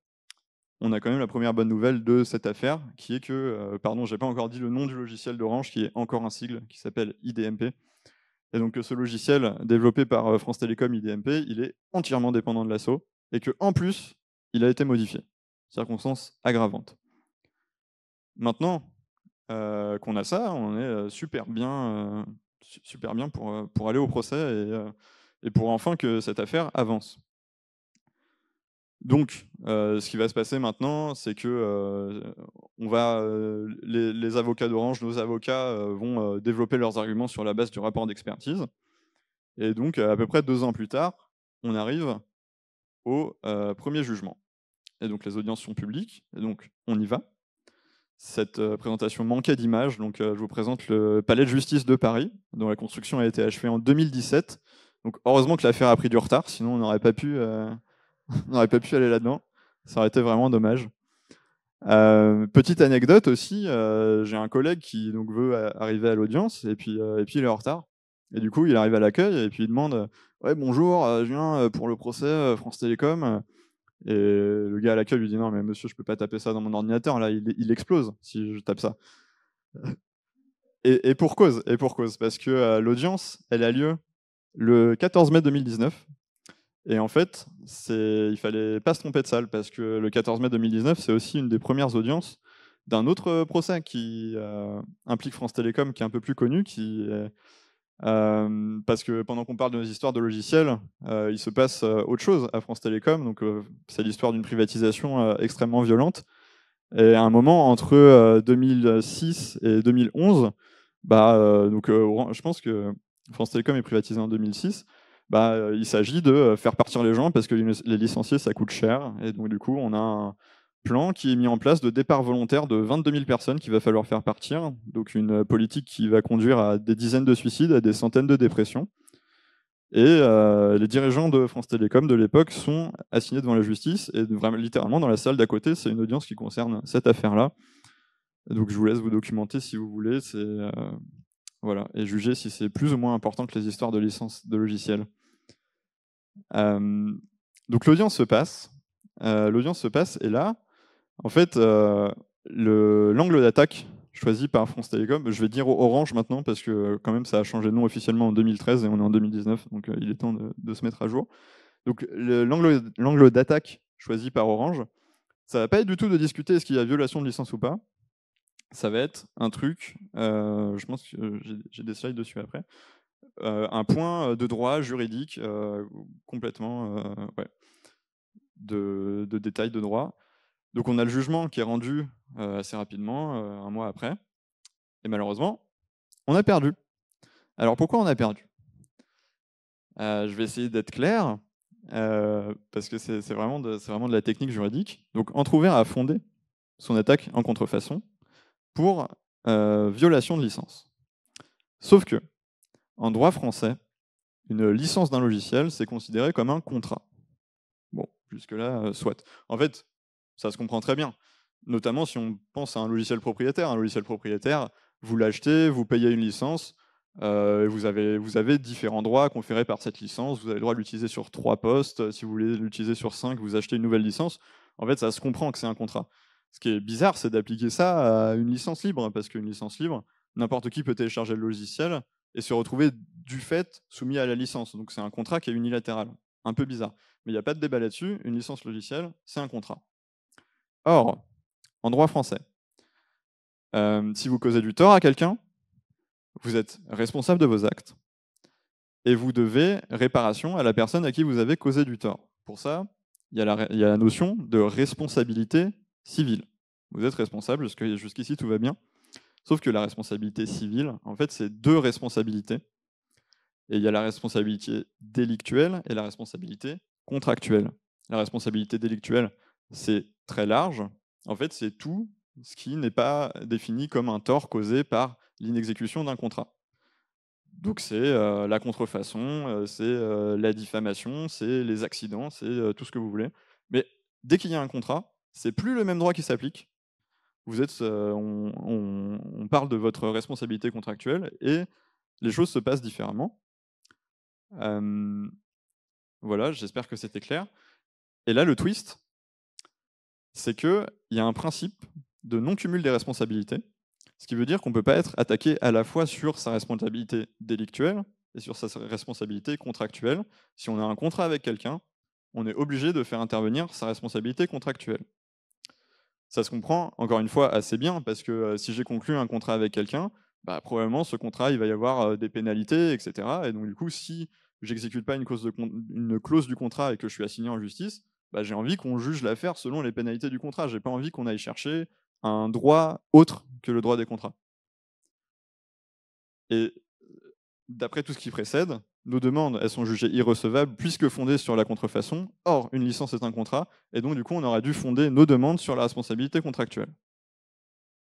on a quand même la première bonne nouvelle de cette affaire, qui est que, pardon, j'ai pas encore dit le nom du logiciel d'Orange, qui est encore un sigle, qui s'appelle IDMP. Et donc ce logiciel développé par France Télécom IDMP, il est entièrement dépendant de l'assaut, et que en plus, il a été modifié. Circonstance aggravante. Maintenant, qu'on a ça, on est super bien pour aller au procès et pour enfin que cette affaire avance. Donc, ce qui va se passer maintenant, c'est que les avocats d'Orange, nos avocats, vont développer leurs arguments sur la base du rapport d'expertise. Et donc, à peu près 2 ans plus tard, on arrive au premier jugement. Et donc, les audiences sont publiques, et donc on y va. Cette présentation manquait d'image, donc je vous présente le palais de justice de Paris, dont la construction a été achevée en 2017. Donc heureusement que l'affaire a pris du retard, sinon on n'aurait pas pu, on n'aurait pas pu aller là-dedans. Ça aurait été vraiment dommage. Petite anecdote aussi, j'ai un collègue qui donc veut arriver à l'audience et puis il est en retard. Et du coup, il arrive à l'accueil et puis il demande ouais bonjour, je viens pour le procès France Télécom. Et le gars à l'accueil lui dit non mais monsieur, je peux pas taper ça dans mon ordinateur là, il explose si je tape ça. Et pour cause, parce que l'audience, elle a lieu le 14 mai 2019. Et en fait, il fallait pas se tromper de salle, parce que le 14 mai 2019, c'est aussi une des premières audiences d'un autre procès qui implique France Télécom, qui est un peu plus connu, parce que pendant qu'on parle de nos histoires de logiciels, il se passe autre chose à France Télécom. Donc, c'est l'histoire d'une privatisation extrêmement violente. Et à un moment, entre 2006 et 2011, je pense que France Télécom est privatisé en 2006. Il s'agit de faire partir les gens parce que les licenciés, ça coûte cher. Et donc, du coup, on a un plan qui est mis en place de départ volontaire de 22 000 personnes qu'il va falloir faire partir. Donc, une politique qui va conduire à des dizaines de suicides, à des centaines de dépressions. Et les dirigeants de France Télécom de l'époque sont assignés devant la justice. Et vraiment, littéralement, dans la salle d'à côté, c'est une audience qui concerne cette affaire-là. Donc, je vous laisse vous documenter si vous voulez. Voilà, et juger si c'est plus ou moins important que les histoires de licence de logiciels. Donc l'audience se passe. Et là, en fait, l'angle d'attaque choisi par France Télécom, je vais dire Orange maintenant, parce que quand même ça a changé de nom officiellement en 2013 et on est en 2019, donc il est temps de se mettre à jour. Donc l'angle d'attaque choisi par Orange, ça va pas être du tout de discuter est-ce qu'il y a violation de licence ou pas. Ça va être un truc, je pense que j'ai des slides dessus après, un point de droit juridique complètement, ouais, de détails de droit. Donc on a le jugement qui est rendu assez rapidement, un mois après, et malheureusement, on a perdu. Alors pourquoi on a perdu? Je vais essayer d'être clair, parce que c'est vraiment de la technique juridique. Donc Entrouvert a fondé son attaque en contrefaçon pour violation de licence. Sauf que, en droit français, une licence d'un logiciel, c'est considéré comme un contrat. Bon, jusque-là, soit. En fait, ça se comprend très bien. Notamment si on pense à un logiciel propriétaire. Un logiciel propriétaire, vous l'achetez, vous payez une licence, vous avez différents droits conférés par cette licence. Vous avez le droit de l'utiliser sur 3 postes. Si vous voulez l'utiliser sur 5, vous achetez une nouvelle licence. En fait, ça se comprend que c'est un contrat. Ce qui est bizarre, c'est d'appliquer ça à une licence libre, parce qu'une licence libre, n'importe qui peut télécharger le logiciel et se retrouver du fait soumis à la licence. Donc c'est un contrat qui est unilatéral. Un peu bizarre. Mais il n'y a pas de débat là-dessus. Une licence logicielle, c'est un contrat. Or, en droit français, si vous causez du tort à quelqu'un, vous êtes responsable de vos actes et vous devez réparation à la personne à qui vous avez causé du tort. Pour ça, il y a la notion de responsabilité civile. Vous êtes responsable, jusqu'ici tout va bien. Sauf que la responsabilité civile, en fait, c'est deux responsabilités. Et il y a la responsabilité délictuelle et la responsabilité contractuelle. La responsabilité délictuelle, c'est très large. En fait, c'est tout ce qui n'est pas défini comme un tort causé par l'inexécution d'un contrat. Donc c'est la contrefaçon, c'est la diffamation, c'est les accidents, c'est tout ce que vous voulez. Mais dès qu'il y a un contrat, c'est plus le même droit qui s'applique. On parle de votre responsabilité contractuelle et les choses se passent différemment. Voilà, j'espère que c'était clair. Et là, le twist, c'est qu'il y a un principe de non-cumul des responsabilités, ce qui veut dire qu'on ne peut pas être attaqué à la fois sur sa responsabilité délictuelle et sur sa responsabilité contractuelle. Si on a un contrat avec quelqu'un, on est obligé de faire intervenir sa responsabilité contractuelle. Ça se comprend, encore une fois, assez bien, parce que si j'ai conclu un contrat avec quelqu'un, bah, probablement ce contrat, il va y avoir des pénalités, etc. Et donc du coup, si j'exécute pas une clause du contrat et que je suis assigné en justice, bah, j'ai envie qu'on juge l'affaire selon les pénalités du contrat. J'ai pas envie qu'on aille chercher un droit autre que le droit des contrats. Et d'après tout ce qui précède, nos demandes, elles sont jugées irrecevables puisque fondées sur la contrefaçon. Or, une licence est un contrat, et donc du coup, on aurait dû fonder nos demandes sur la responsabilité contractuelle.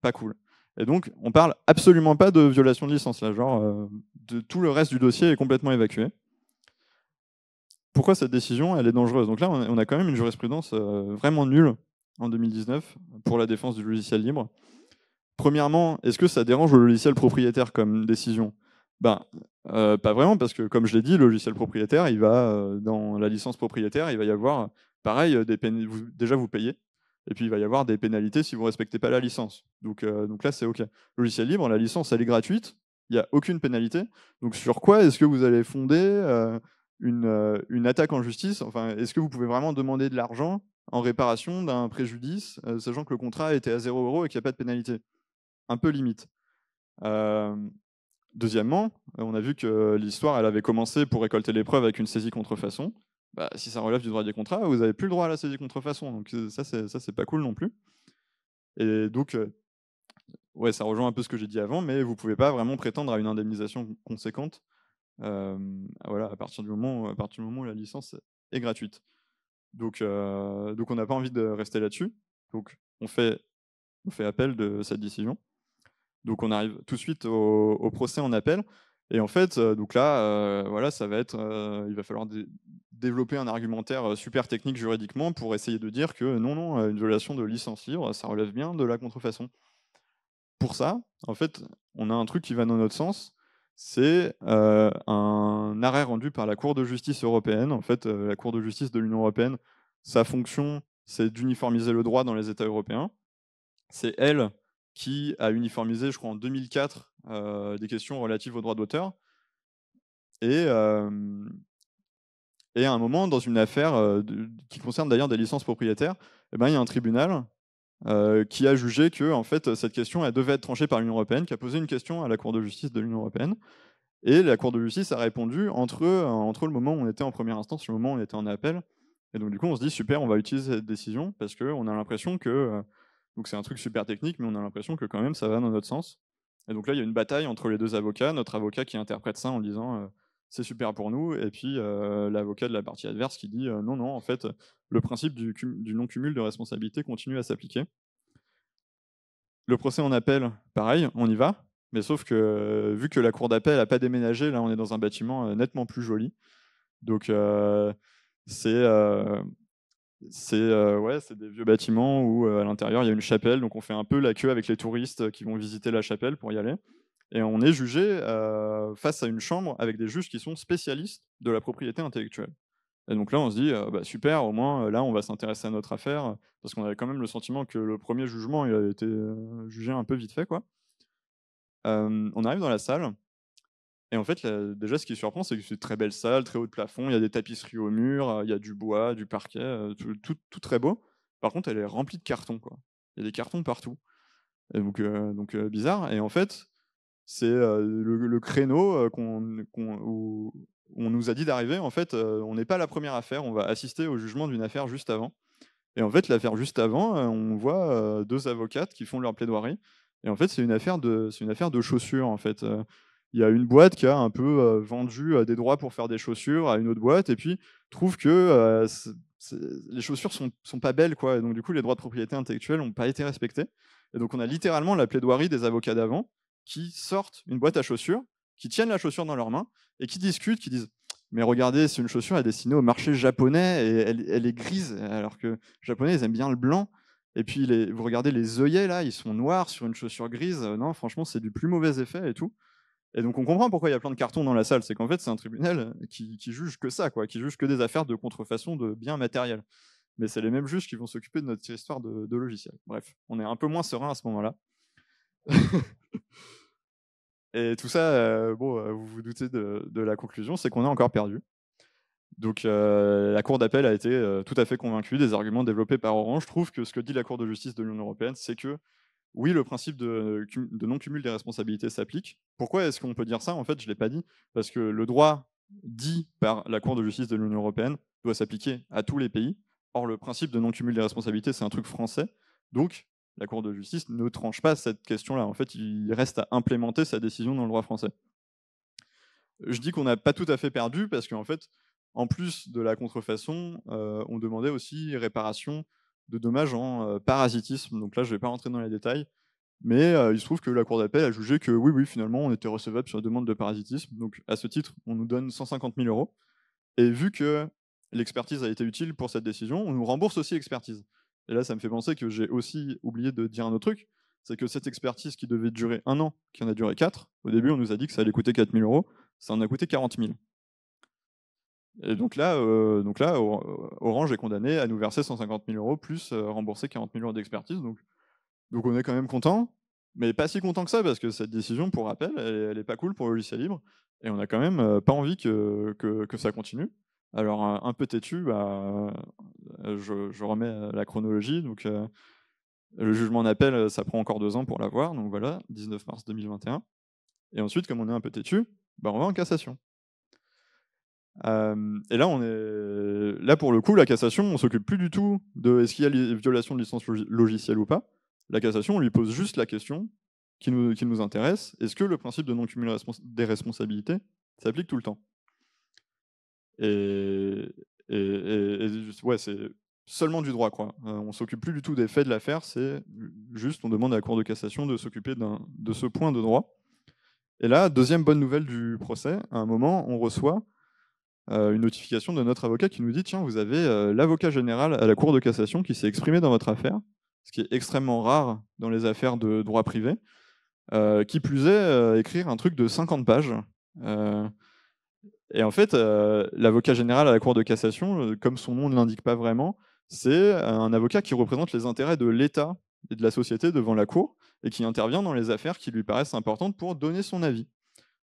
Pas cool. Et donc, on parle absolument pas de violation de licence, là, genre, de tout le reste du dossier est complètement évacué. Pourquoi cette décision, elle est dangereuse? Donc là, on a quand même une jurisprudence vraiment nulle en 2019 pour la défense du logiciel libre. Premièrement, est-ce que ça dérange le logiciel propriétaire comme décision? Ben, pas vraiment, parce que comme je l'ai dit, le logiciel propriétaire, il va dans la licence propriétaire, il va y avoir pareil, déjà vous payez, et puis il va y avoir des pénalités si vous ne respectez pas la licence. Donc là, c'est OK. Le logiciel libre, la licence, elle est gratuite, il n'y a aucune pénalité. Donc sur quoi est-ce que vous allez fonder une attaque en justice? Enfin, est-ce que vous pouvez vraiment demander de l'argent en réparation d'un préjudice, sachant que le contrat était à 0 € et qu'il n'y a pas de pénalité? Un peu limite. Deuxièmement, on a vu que l'histoire, elle avait commencé pour récolter les preuves avec une saisie contrefaçon. Bah, si ça relève du droit des contrats, vous n'avez plus le droit à la saisie contrefaçon. Donc ça, c'est pas cool non plus. Et donc, ouais, ça rejoint un peu ce que j'ai dit avant, mais vous pouvez pas vraiment prétendre à une indemnisation conséquente voilà, à partir du moment où la licence est gratuite. Donc on n'a pas envie de rester là-dessus. Donc on fait appel de cette décision. Donc on arrive tout de suite au procès en appel. Et en fait, donc là, voilà, ça va être, il va falloir développer un argumentaire super technique juridiquement pour essayer de dire que non, une violation de licence libre, ça relève bien de la contrefaçon. Pour ça, en fait, on a un truc qui va dans notre sens. C'est un arrêt rendu par la Cour de justice européenne. En fait, la Cour de justice de l'Union européenne, sa fonction, c'est d'uniformiser le droit dans les États européens. C'est elle qui a uniformisé, je crois en 2004, des questions relatives aux droits d'auteur. Et à un moment, dans une affaire qui concerne d'ailleurs des licences propriétaires, eh ben, il y a un tribunal qui a jugé que en fait, cette question elle devait être tranchée par l'Union européenne, qui a posé une question à la Cour de justice de l'Union européenne. Et la Cour de justice a répondu entre le moment où on était en première instance et le moment où on était en appel. Et donc du coup, on se dit super, on va utiliser cette décision parce qu'on a l'impression que donc c'est un truc super technique, mais on a l'impression que quand même ça va dans notre sens. Et donc là, il y a une bataille entre les deux avocats. Notre avocat qui interprète ça en disant c'est super pour nous, et puis l'avocat de la partie adverse qui dit non, en fait, le principe du non-cumul de responsabilité continue à s'appliquer. Le procès en appel, pareil, on y va. Mais sauf que vu que la cour d'appel n'a pas déménagé, là on est dans un bâtiment nettement plus joli. Donc c'est ouais, c'est des vieux bâtiments où à l'intérieur il y a une chapelle, donc on fait un peu la queue avec les touristes qui vont visiter la chapelle pour y aller. Et on est jugé face à une chambre avec des juges qui sont spécialistes de la propriété intellectuelle. Et donc là on se dit bah, super, au moins là on va s'intéresser à notre affaire, parce qu'on avait quand même le sentiment que le premier jugement il avait été jugé un peu vite fait, quoi. On arrive dans la salle. Et en fait, déjà, ce qui surprend, c'est que c'est une très belle salle, très haut de plafond, il y a des tapisseries au mur, il y a du bois, du parquet, tout très beau. Par contre, elle est remplie de cartons, quoi. Il y a des cartons partout. Et donc bizarre. Et en fait, c'est le créneau où on nous a dit d'arriver. En fait, on n'est pas la première affaire, on va assister au jugement d'une affaire juste avant. Et en fait, l'affaire juste avant, on voit 2 avocates qui font leur plaidoirie. Et en fait, c'est une affaire de chaussures, en fait. Il y a une boîte qui a un peu vendu des droits pour faire des chaussures à une autre boîte, et puis trouve que les chaussures sont pas belles, quoi. Et donc, du coup, les droits de propriété intellectuelle n'ont pas été respectés. Et donc, on a littéralement la plaidoirie des avocats d'avant qui sortent une boîte à chaussures, qui tiennent la chaussure dans leurs mains et qui discutent, qui disent mais regardez, c'est une chaussure elle est destinée au marché japonais et elle est grise, alors que les Japonais ils aiment bien le blanc. Et puis vous regardez les œillets là, ils sont noirs sur une chaussure grise. Non, franchement, c'est du plus mauvais effet et tout. Et donc on comprend pourquoi il y a plein de cartons dans la salle. C'est qu'en fait, c'est un tribunal qui juge que ça, quoi, qui juge que des affaires de contrefaçon de biens matériels. Mais c'est les mêmes juges qui vont s'occuper de notre histoire de logiciel. Bref, on est un peu moins serein à ce moment-là. Et tout ça, vous vous doutez de la conclusion, c'est qu'on est encore perdu. Donc la Cour d'appel a été tout à fait convaincue des arguments développés par Orange. Je trouve que ce que dit la Cour de justice de l'Union européenne, c'est que oui, le principe de non-cumul des responsabilités s'applique. Pourquoi est-ce qu'on peut dire ça? En fait, je ne l'ai pas dit, parce que le droit dit par la Cour de justice de l'Union européenne doit s'appliquer à tous les pays. Or, le principe de non-cumul des responsabilités, c'est un truc français. Donc, la Cour de justice ne tranche pas cette question-là. En fait, il reste à implémenter sa décision dans le droit français. Je dis qu'on n'a pas tout à fait perdu, parce qu'en fait, en plus de la contrefaçon, on demandait aussi réparation de dommages en parasitisme. Donc là, je ne vais pas rentrer dans les détails, mais il se trouve que la Cour d'appel a jugé que oui, finalement, on était recevable sur la demande de parasitisme. Donc à ce titre, on nous donne 150 000 €. Et vu que l'expertise a été utile pour cette décision, on nous rembourse aussi l'expertise. Et là, ça me fait penser que j'ai aussi oublié de dire un autre truc, c'est que cette expertise qui devait durer 1 an, qui en a duré 4, au début, on nous a dit que ça allait coûter 4 000 €, ça en a coûté 40 000. Et donc là, Orange est condamné à nous verser 150 000 € plus rembourser 40 000 € d'expertise. Donc on est quand même content, mais pas si content que ça, parce que cette décision, pour rappel, elle est pas cool pour le logiciel libre, et on a quand même pas envie que ça continue. Alors un peu têtu, je remets la chronologie. Donc le jugement en appel, ça prend encore 2 ans pour l'avoir, donc voilà, 19 mars 2021. Et ensuite, comme on est un peu têtu, on va en cassation. Et là, pour le coup, la cassation, on s'occupe plus du tout de est-ce qu'il y a violation de licence logicielle ou pas. La cassation, on lui pose juste la question qui nous intéresse: est-ce que le principe de non-cumul des responsabilités s'applique tout le temps? Ouais, c'est seulement du droit, quoi. On s'occupe plus du tout des faits de l'affaire, c'est juste on demande à la Cour de cassation de s'occuper de ce point de droit. Et là, deuxième bonne nouvelle du procès, à un moment, on reçoit une notification de notre avocat qui nous dit: tiens, vous avez l'avocat général à la Cour de cassation qui s'est exprimé dans votre affaire, ce qui est extrêmement rare dans les affaires de droit privé. Qui plus est, écrire un truc de 50 pages. Et en fait, l'avocat général à la Cour de cassation, comme son nom ne l'indique pas vraiment, c'est un avocat qui représente les intérêts de l'État et de la société devant la Cour, et qui intervient dans les affaires qui lui paraissent importantes pour donner son avis.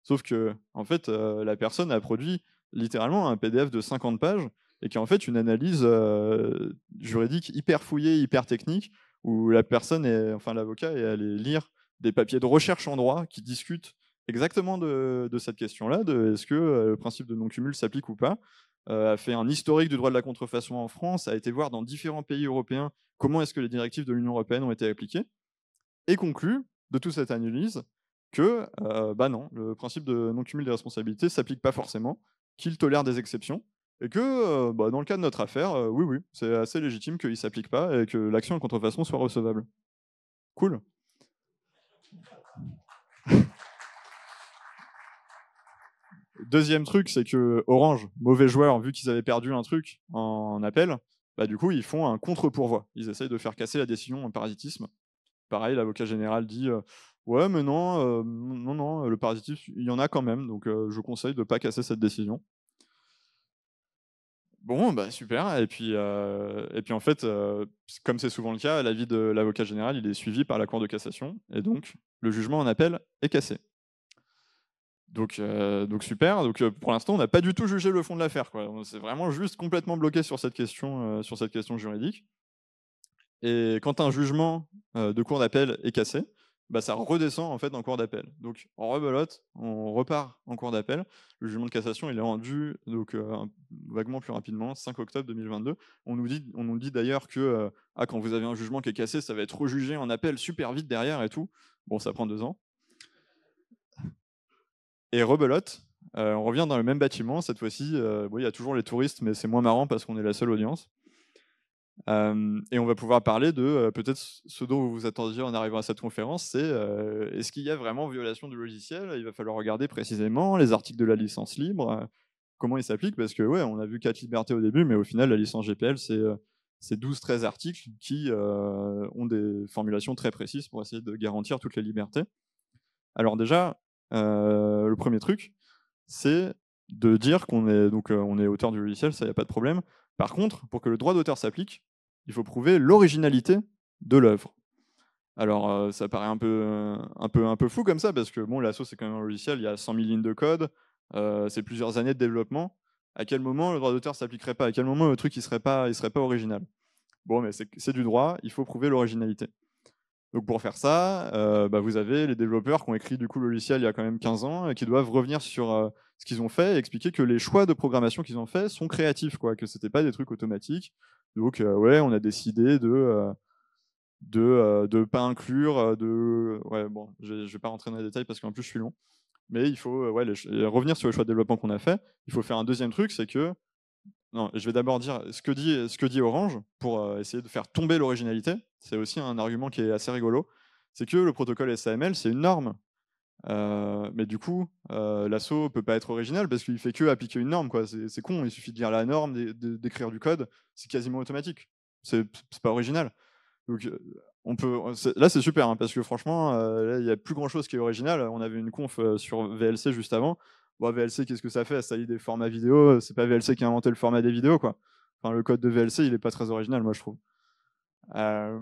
Sauf que, en fait, la personne a produit littéralement un PDF de 50 pages, et qui est en fait une analyse juridique hyper fouillée, hyper technique, où l'avocat est allé lire des papiers de recherche en droit qui discutent exactement de cette question-là, de est-ce que le principe de non-cumul s'applique ou pas, a fait un historique du droit de la contrefaçon en France, a été voir dans différents pays européens comment est-ce que les directives de l'Union européenne ont été appliquées, et conclut de toute cette analyse que non, le principe de non-cumul des responsabilités s'applique pas forcément, qu'il tolère des exceptions, et que dans le cas de notre affaire, oui, c'est assez légitime qu'il s'applique pas et que l'action en contrefaçon soit recevable. Cool. Deuxième truc, c'est que Orange, mauvais joueur, vu qu'ils avaient perdu un truc en appel, du coup, ils font un contre-pourvoi. Ils essayent de faire casser la décision en parasitisme. Pareil, l'avocat général dit ouais, mais non, non, le parasitisme, il y en a quand même, donc je conseille de ne pas casser cette décision. Bon, super. Et puis en fait, comme c'est souvent le cas, l'avis de l'avocat général, il est suivi par la Cour de cassation, et donc le jugement en appel est cassé. Donc super. Donc pour l'instant, on n'a pas du tout jugé le fond de l'affaire, quoi. On s'est vraiment juste complètement bloqué sur cette question juridique. Et quand un jugement de cour d'appel est cassé, bah, ça redescend en fait en cours d'appel. Donc on rebelote, on repart en cours d'appel. Le jugement de cassation, il est rendu donc vaguement plus rapidement, 5 octobre 2022. On nous dit d'ailleurs que ah, quand vous avez un jugement qui est cassé, ça va être rejugé en appel super vite derrière et tout. Bon, ça prend 2 ans. Et rebelote, on revient dans le même bâtiment. Cette fois-ci, bon, il y a toujours les touristes, mais c'est moins marrant parce qu'on est la seule audience. Et on va pouvoir parler de peut-être ce dont vous vous attendiez en arrivant à cette conférence, c'est est-ce qu'il y a vraiment violation du logiciel? Il va falloir regarder précisément les articles de la licence libre, comment ils s'appliquent, parce que ouais, on a vu 4 libertés au début, mais au final, la licence GPL, c'est 12-13 articles qui ont des formulations très précises pour essayer de garantir toutes les libertés. Alors déjà, le premier truc, c'est de dire qu'on est, donc, on est auteur du logiciel, ça, il n'y a pas de problème. Par contre, pour que le droit d'auteur s'applique, il faut prouver l'originalité de l'œuvre. Alors, ça paraît un peu fou comme ça, parce que bon, l'ASSO, c'est quand même un logiciel, il y a 100 000 lignes de code, c'est plusieurs années de développement. À quel moment le droit d'auteur s'appliquerait pas? À quel moment le truc il serait pas original? Bon, mais c'est du droit, il faut prouver l'originalité. Donc pour faire ça, bah, vous avez les développeurs qui ont écrit du coup le logiciel il y a quand même 15 ans et qui doivent revenir sur ce qu'ils ont fait et expliquer que les choix de programmation qu'ils ont fait sont créatifs, quoi, que c'était pas des trucs automatiques. Donc ouais, on a décidé de pas inclure, ouais, bon, je vais pas rentrer dans les détails parce qu'en plus je suis long, mais il faut ouais, revenir sur les choix de développement qu'on a fait. Il faut faire un deuxième truc, c'est que non, je vais d'abord dire ce que dit Orange pour essayer de faire tomber l'originalité. C'est aussi un argument qui est assez rigolo. C'est que le protocole SAML, c'est une norme. Mais du coup, l'assaut peut pas être original parce qu'il fait que appliquer une norme, quoi. C'est con, il suffit de lire la norme, d'écrire du code, c'est quasiment automatique. C'est pas original. Donc, là, c'est super, hein, parce que franchement, là, il n'y a plus grand chose qui est original. On avait une conf sur VLC juste avant. Bon, VLC, qu'est-ce que ça fait? Ça lie des formats vidéo. C'est pas VLC qui a inventé le format des vidéos, quoi. Enfin, le code de VLC, il est pas très original, moi, je trouve. Euh,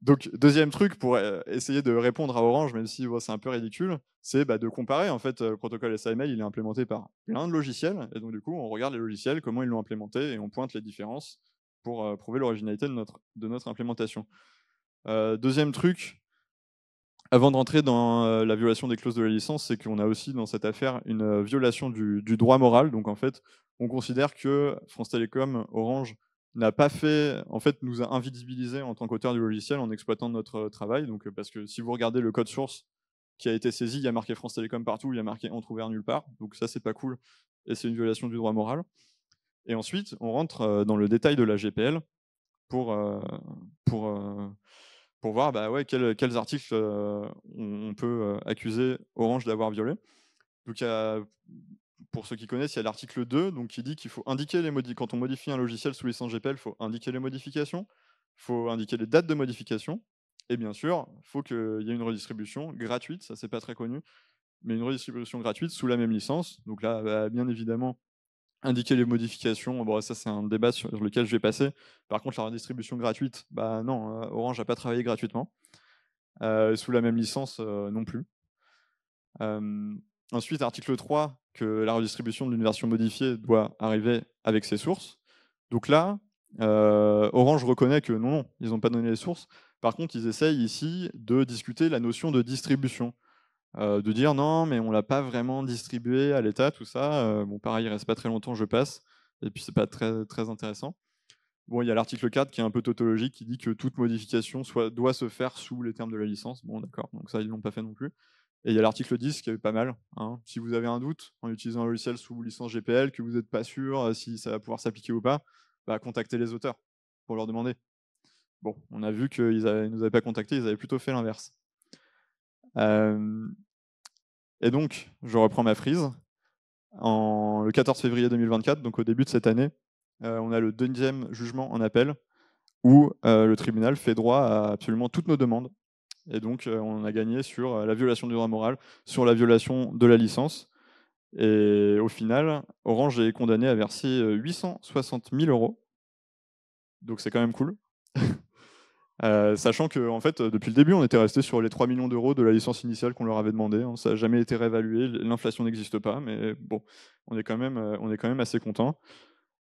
Donc, deuxième truc pour essayer de répondre à Orange, même si c'est un peu ridicule, c'est bah, de comparer. En fait, le protocole SAML, il est implémenté par plein de logiciels. Et donc, du coup, on regarde les logiciels, comment ils l'ont implémenté, et on pointe les différences pour prouver l'originalité de notre implémentation. Deuxième truc, avant de rentrer dans la violation des clauses de la licence, c'est qu'on a aussi dans cette affaire une violation du droit moral. Donc en fait, on considère que France Télécom, Orange, n'a pas fait, en fait, nous a invisibilisés en tant qu'auteur du logiciel en exploitant notre travail. Donc parce que si vous regardez le code source qui a été saisi, il y a marqué France Télécom partout, il y a marqué entrouvert nulle part. Donc ça, c'est pas cool et c'est une violation du droit moral. Et ensuite, on rentre dans le détail de la GPL pour, pour, euh, pour voir bah, ouais, quels articles on peut accuser Orange d'avoir violé. Donc, pour ceux qui connaissent, il y a l'article 2 donc, qui dit qu'il faut indiquer quand on modifie un logiciel sous licence GPL, il faut indiquer les modifications, il faut indiquer les dates de modification, et bien sûr, il faut qu'il y ait une redistribution gratuite, ça c'est pas très connu, mais une redistribution gratuite sous la même licence. Donc là, bah, bien évidemment, indiquer les modifications, bon, ça c'est un débat sur lequel je vais passer. Par contre, la redistribution gratuite, bah non, Orange n'a pas travaillé gratuitement. Sous la même licence non plus. Ensuite, article 3, que la redistribution d'une version modifiée doit arriver avec ses sources. Donc là, Orange reconnaît que non, ils n'ont pas donné les sources. Par contre, ils essayent ici de discuter la notion de distribution. De dire non, mais on l'a pas vraiment distribué à l'État, tout ça. Bon, pareil, il reste pas très longtemps, je passe. Et puis, c'est pas très, très intéressant. Bon, il y a l'article 4 qui est un peu tautologique, qui dit que toute modification doit se faire sous les termes de la licence. Bon, d'accord, donc ça, ils l'ont pas fait non plus. Et il y a l'article 10 qui est pas mal, hein. Si vous avez un doute en utilisant un logiciel sous licence GPL, que vous n'êtes pas sûr si ça va pouvoir s'appliquer ou pas, bah, contactez les auteurs pour leur demander. Bon, on a vu qu'ils ne nous avaient pas contactés, ils avaient plutôt fait l'inverse. Et donc, je reprends ma frise. Le 14 février 2024, donc au début de cette année, on a le deuxième jugement en appel où le tribunal fait droit à absolument toutes nos demandes. Et donc, on a gagné sur la violation du droit moral, sur la violation de la licence. Et au final, Orange est condamné à verser 860 000 euros. Donc, c'est quand même cool. Sachant que, en fait, depuis le début, on était resté sur les 3 millions d'euros de la licence initiale qu'on leur avait demandé, hein. Ça n'a jamais été réévalué. L'inflation n'existe pas, mais bon, on est quand même assez content.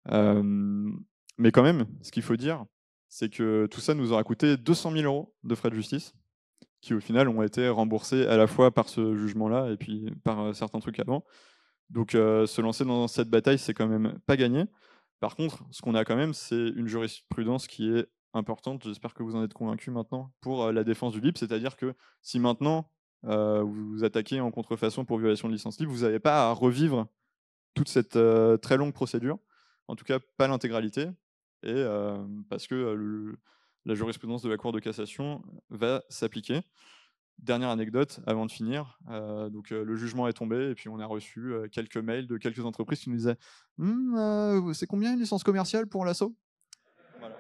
Mais quand même, ce qu'il faut dire, c'est que tout ça nous aura coûté 200 000 euros de frais de justice. qui au final ont été remboursés à la fois par ce jugement-là et puis par certains trucs avant. Donc se lancer dans cette bataille, c'est quand même pas gagné. Par contre, ce qu'on a quand même, c'est une jurisprudence qui est importante, j'espère que vous en êtes convaincus maintenant, pour la défense du libre, c'est-à-dire que si maintenant vous vous attaquez en contrefaçon pour violation de licence libre, vous n'avez pas à revivre toute cette très longue procédure, en tout cas pas l'intégralité, et parce que la jurisprudence de la Cour de cassation va s'appliquer. Dernière anecdote avant de finir, donc le jugement est tombé et puis on a reçu quelques mails de quelques entreprises qui nous disaient c'est combien une licence commerciale pour l'assaut. Voilà.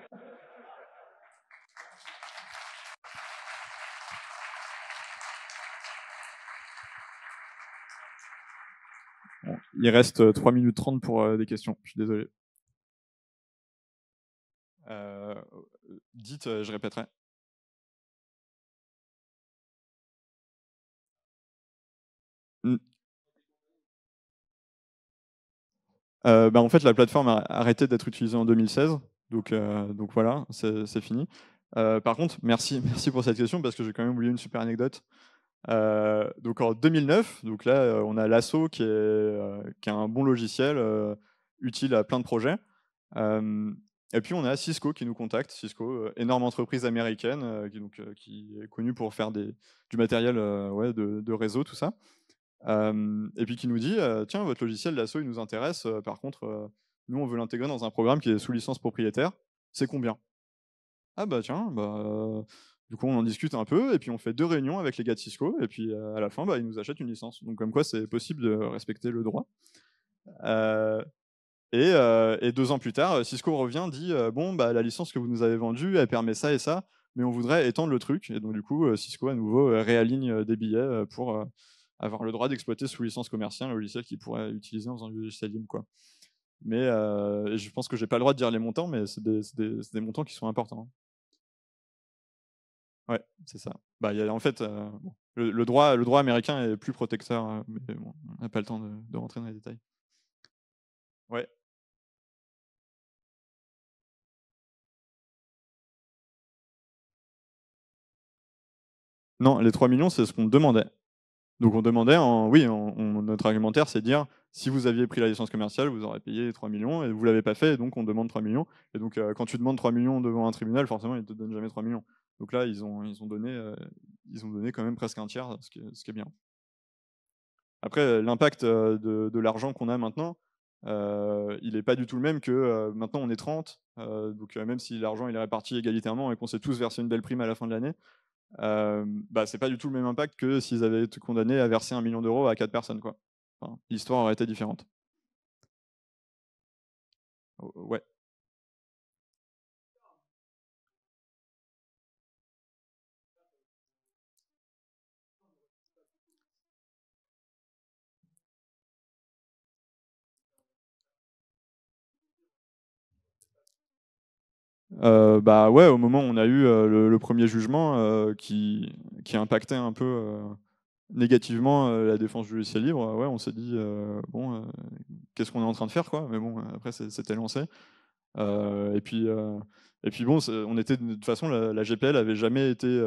Bon, il reste 3 minutes 30 pour des questions, je suis désolé. Dites, je répéterai. En fait, la plateforme a arrêté d'être utilisée en 2016, donc voilà, c'est fini. Par contre, merci, merci pour cette question parce que j'ai quand même oublié une super anecdote. Donc en 2009, donc là, on a Lasso qui est un bon logiciel utile à plein de projets. Et puis on a Cisco qui nous contacte. Cisco, énorme entreprise américaine qui est connue pour faire du matériel ouais, de réseau, tout ça. Et puis qui nous dit tiens, votre logiciel Lasso il nous intéresse, par contre nous on veut l'intégrer dans un programme qui est sous licence propriétaire, c'est combien? Ah bah tiens, du coup on en discute un peu et puis on fait 2 réunions avec les gars de Cisco et puis à la fin ils nous achètent une licence. Donc comme quoi c'est possible de respecter le droit. Euh, et 2 ans plus tard, Cisco revient, dit bon bah la licence que vous nous avez vendue elle permet ça et ça, mais on voudrait étendre le truc. Et donc du coup Cisco à nouveau réaligne des billets pour avoir le droit d'exploiter sous licence commerciale un logiciel qu'ils pourraient utiliser dans un logiciel libre, quoi. Mais je pense que j'ai pas le droit de dire les montants, mais c'est des montants qui sont importants. Ouais, c'est ça. Bah, en fait, bon, le droit américain est plus protecteur, mais bon, on n'a pas le temps de rentrer dans les détails. Ouais. Non, les 3 millions, c'est ce qu'on demandait. Donc on demandait, notre argumentaire, c'est de dire, si vous aviez pris la licence commerciale, vous aurez payé 3 millions, et vous l'avez pas fait, et donc on demande 3 millions. Et donc quand tu demandes 3 millions devant un tribunal, forcément, ils ne te donnent jamais 3 millions. Donc là, ils ont donné quand même presque un tiers, ce qui est bien. Après, l'impact de l'argent qu'on a maintenant, il n'est pas du tout le même que maintenant on est 30. Donc même si l'argent il est réparti égalitairement et qu'on s'est tous versé une belle prime à la fin de l'année, c'est pas du tout le même impact que s'ils avaient été condamnés à verser 1 million d'euros à 4 personnes, quoi. Enfin, l'histoire aurait été différente. Ouais. Bah ouais, au moment où on a eu le premier jugement qui impactait un peu négativement la défense du logiciel libre, ouais, on s'est dit bon, qu'est-ce qu'on est en train de faire, quoi. Mais bon, après c'était lancé. Et puis bon, on était de toute façon la GPL avait jamais été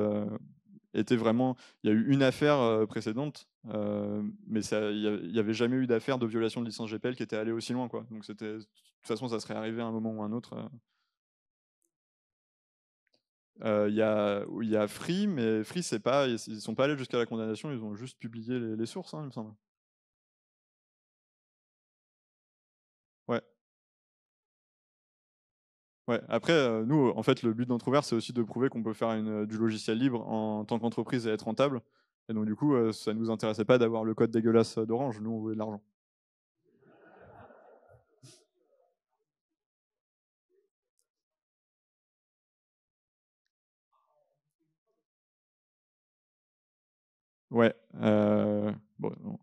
vraiment. Il y a eu une affaire précédente, mais il y avait jamais eu d'affaire de violation de licence GPL qui était allée aussi loin, quoi. Donc de toute façon ça serait arrivé à un moment ou à un autre. Il y a Free, mais Free c'est pas, ils sont pas allés jusqu'à la condamnation, ils ont juste publié les sources, hein, il me semble. Ouais. Ouais, après, nous, en fait, le but d'Entrouvert, c'est aussi de prouver qu'on peut faire du logiciel libre en tant qu'entreprise et être rentable. Et donc, du coup, ça nous intéressait pas d'avoir le code dégueulasse d'Orange. Nous, on voulait de l'argent. Ouais. Bon, non.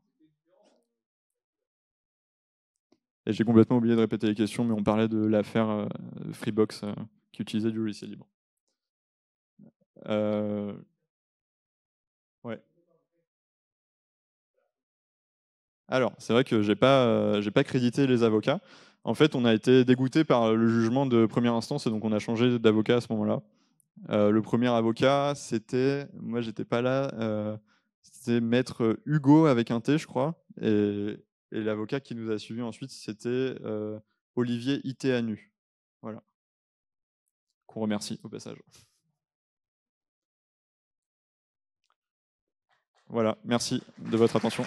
Et j'ai complètement oublié de répéter les questions, mais on parlait de l'affaire Freebox qui utilisait du logiciel libre. Euh, ouais. Alors, c'est vrai que j'ai pas crédité les avocats. En fait, on a été dégoûté par le jugement de première instance et donc on a changé d'avocat à ce moment-là. Le premier avocat, c'était, moi j'étais pas là, c'était maître Hugo avec un T, je crois. Et l'avocat qui nous a suivis ensuite, c'était Olivier Itéanu. Voilà, qu'on remercie au passage. Voilà, merci de votre attention.